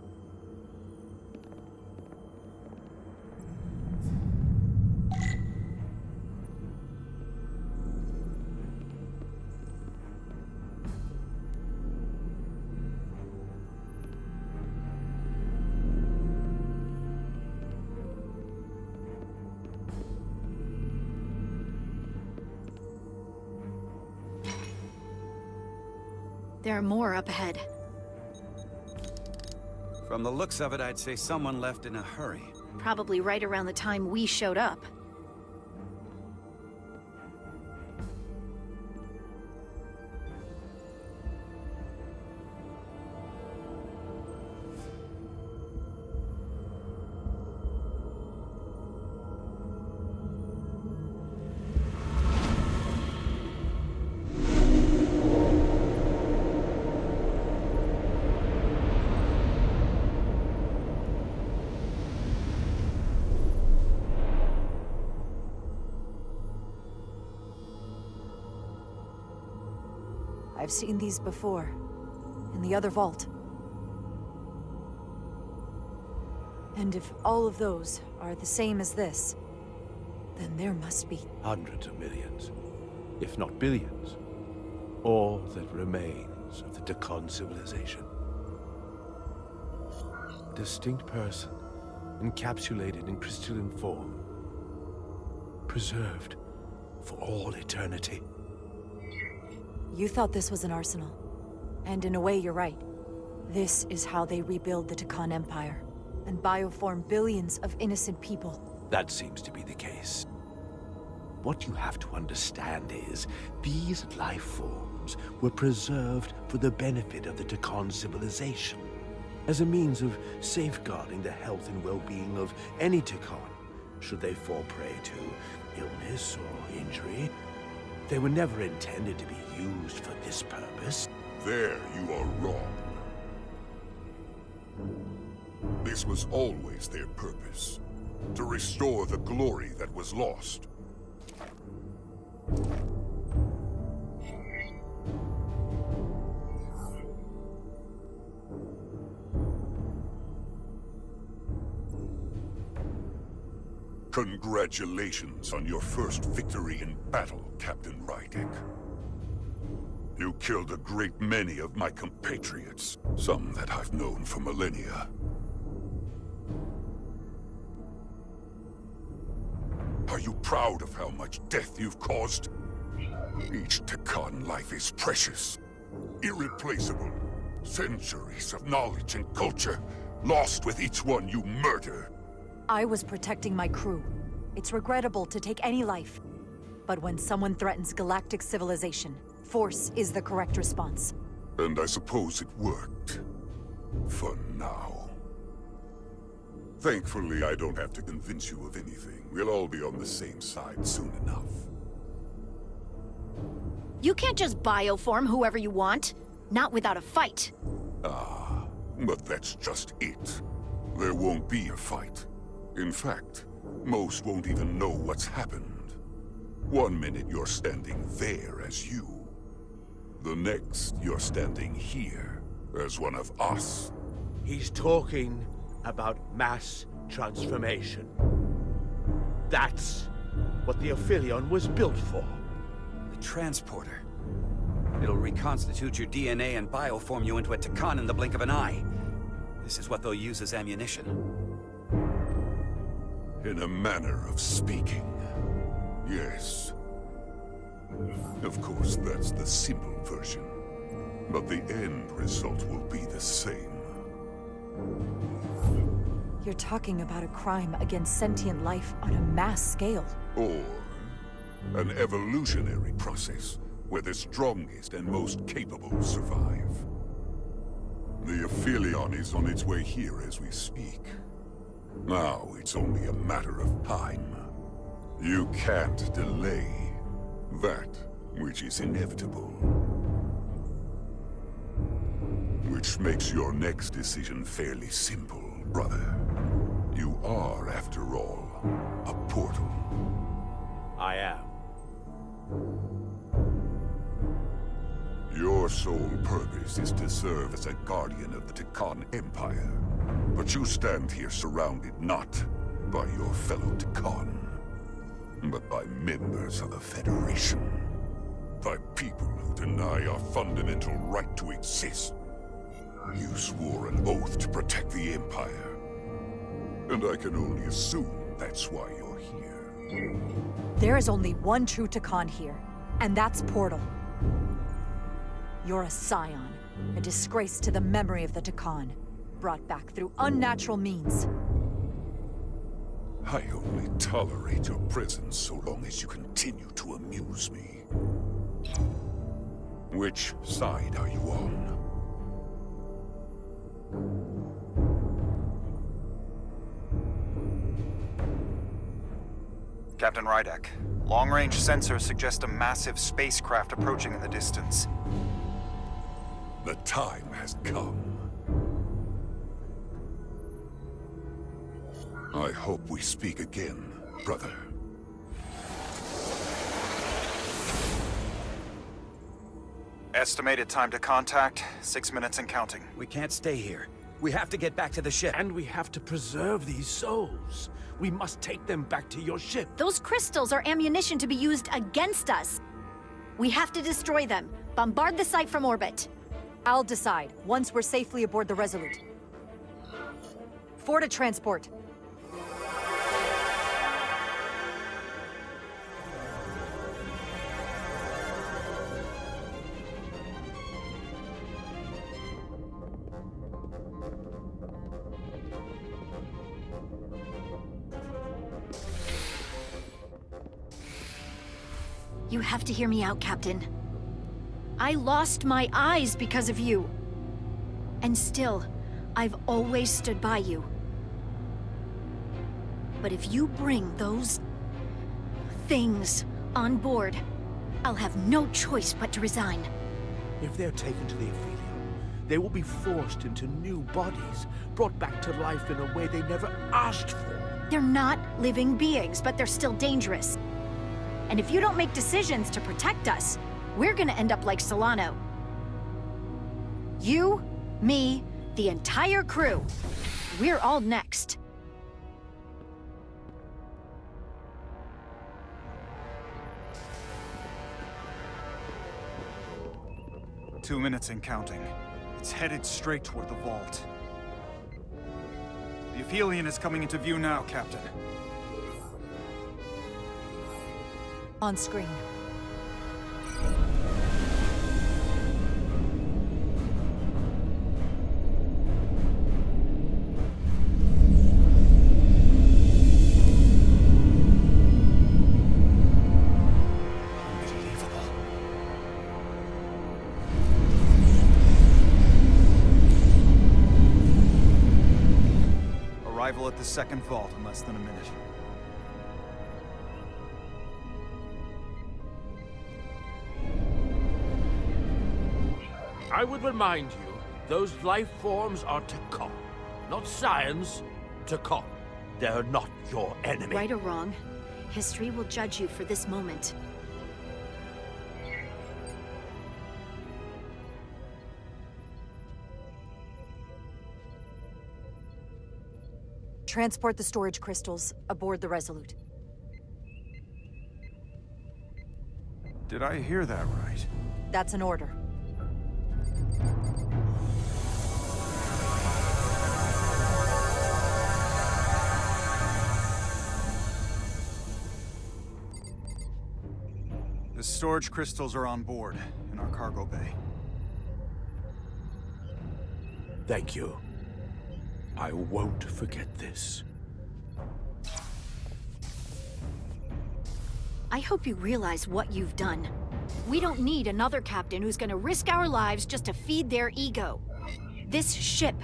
Speaker 1: There are more up ahead.
Speaker 3: From the looks of it, I'd say someone left in a hurry.
Speaker 1: Probably right around the time we showed up.
Speaker 16: I've seen these before, in the other vault. And if all of those are the same as this, then there must be...
Speaker 12: Hundreds of millions, if not billions. All that remains of the Tkon civilization. A distinct person, encapsulated in crystalline form. Preserved for all eternity.
Speaker 16: You thought this was an arsenal. And in a way, you're right. This is how they rebuild the Tkon Empire, and bioform billions of innocent people.
Speaker 12: That seems to be the case. What you have to understand is, these life forms were preserved for the benefit of the Tkon civilization, as a means of safeguarding the health and well-being of any Tkon, should they fall prey to illness or injury. They were never intended to be used for this purpose.
Speaker 19: There you are wrong. This was always their purpose, to restore the glory that was lost. Congratulations on your first victory in battle, Captain Rydek. You killed a great many of my compatriots, some that I've known for millennia. Are you proud of how much death you've caused? Each Tkon life is precious, irreplaceable. Centuries of knowledge and culture, lost with each one you murder.
Speaker 16: I was protecting my crew. It's regrettable to take any life. But when someone threatens galactic civilization, force is the correct response.
Speaker 19: And I suppose it worked. For now. Thankfully, I don't have to convince you of anything. We'll all be on the same side soon enough.
Speaker 1: You can't just bioform whoever you want. Not without a fight.
Speaker 19: Ah, but that's just it. There won't be a fight. In fact, most won't even know what's happened. One minute you're standing there as you. The next, you're standing here as one of us.
Speaker 12: He's talking about mass transformation. That's what the Aphelion was built for.
Speaker 3: The transporter. It'll reconstitute your DNA and bioform you into a Tkon in the blink of an eye. This is what they'll use as ammunition.
Speaker 19: In a manner of speaking, yes. Of course, that's the simple version. But the end result will be the same.
Speaker 16: You're talking about a crime against sentient life on a mass scale.
Speaker 19: Or an evolutionary process where the strongest and most capable survive. The Aphelion is on its way here as we speak. Now it's only a matter of time. You can't delay that which is inevitable. Which makes your next decision fairly simple, brother. You are, after all, a portal.
Speaker 12: I am.
Speaker 19: Your sole purpose is to serve as a guardian of the Tkon Empire. But you stand here surrounded not by your fellow Tkon, but by members of the Federation. By people who deny our fundamental right to exist. You swore an oath to protect the Empire. And I can only assume that's why you're here.
Speaker 16: There is only one true Tkon here, and that's Portal. You're a scion, a disgrace to the memory of the Tkon, brought back through unnatural means.
Speaker 19: I only tolerate your presence so long as you continue to amuse me. Which side are you on?
Speaker 17: Captain Rydek, long-range sensors suggest a massive spacecraft approaching in the distance.
Speaker 19: The time has come. I hope we speak again, brother.
Speaker 17: Estimated time to contact, 6 minutes and counting.
Speaker 3: We can't stay here. We have to get back to the ship.
Speaker 12: And we have to preserve these souls. We must take them back to your ship.
Speaker 1: Those crystals are ammunition to be used against us. We have to destroy them. Bombard the site from orbit.
Speaker 16: I'll decide, once we're safely aboard the Resolute. 4 to transport.
Speaker 1: You have to hear me out, Captain. I lost my eyes because of you. And still, I've always stood by you. But if you bring those things on board, I'll have no choice but to resign.
Speaker 12: If they're taken to the Aphelion, they will be forced into new bodies, brought back to life in a way they never asked for.
Speaker 1: They're not living beings, but they're still dangerous. And if you don't make decisions to protect us, we're gonna end up like Solano. You, me, the entire crew. We're all next.
Speaker 17: Two minutes and counting. It's headed straight toward the vault. The Aphelion is coming into view now, Captain.
Speaker 16: On screen.
Speaker 17: at the second vault in less than a minute.
Speaker 12: I would remind you, those life forms are Tkon. Not science, Tkon. They're not your enemy.
Speaker 1: Right or wrong, history will judge you for this moment.
Speaker 16: Transport the storage crystals aboard the Resolute.
Speaker 17: Did I hear that right?
Speaker 16: That's an order.
Speaker 17: The storage crystals are on board, in our cargo bay.
Speaker 12: Thank you. I won't forget this.
Speaker 1: I hope you realize what you've done. We don't need another captain who's gonna risk our lives just to feed their ego. This ship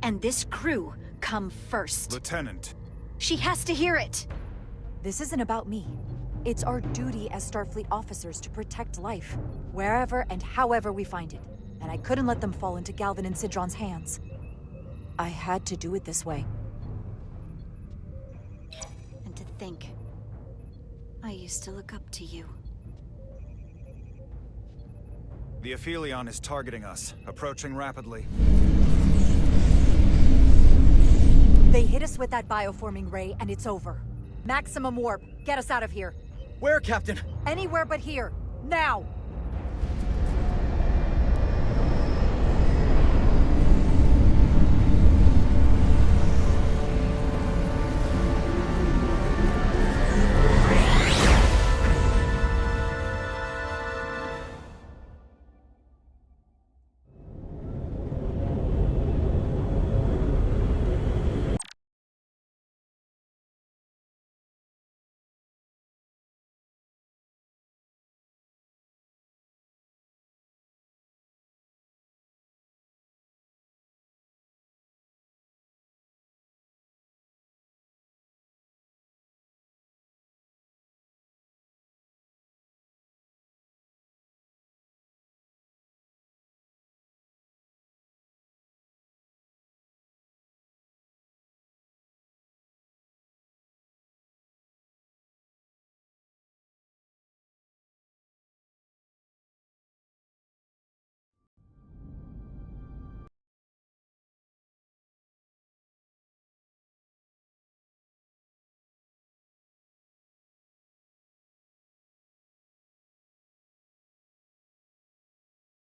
Speaker 1: and this crew come first.
Speaker 17: Lieutenant.
Speaker 1: She has to hear it!
Speaker 16: This isn't about me. It's our duty as Starfleet officers to protect life, wherever and however we find it. And I couldn't let them fall into Galvin and Sidron's hands. I had to do it this way.
Speaker 1: And to think, I used to look up to you.
Speaker 17: The Aphelion is targeting us, approaching rapidly.
Speaker 16: They hit us with that bioforming ray, and it's over. Maximum warp. Get us out of here.
Speaker 18: Where, Captain?
Speaker 16: Anywhere but here. Now!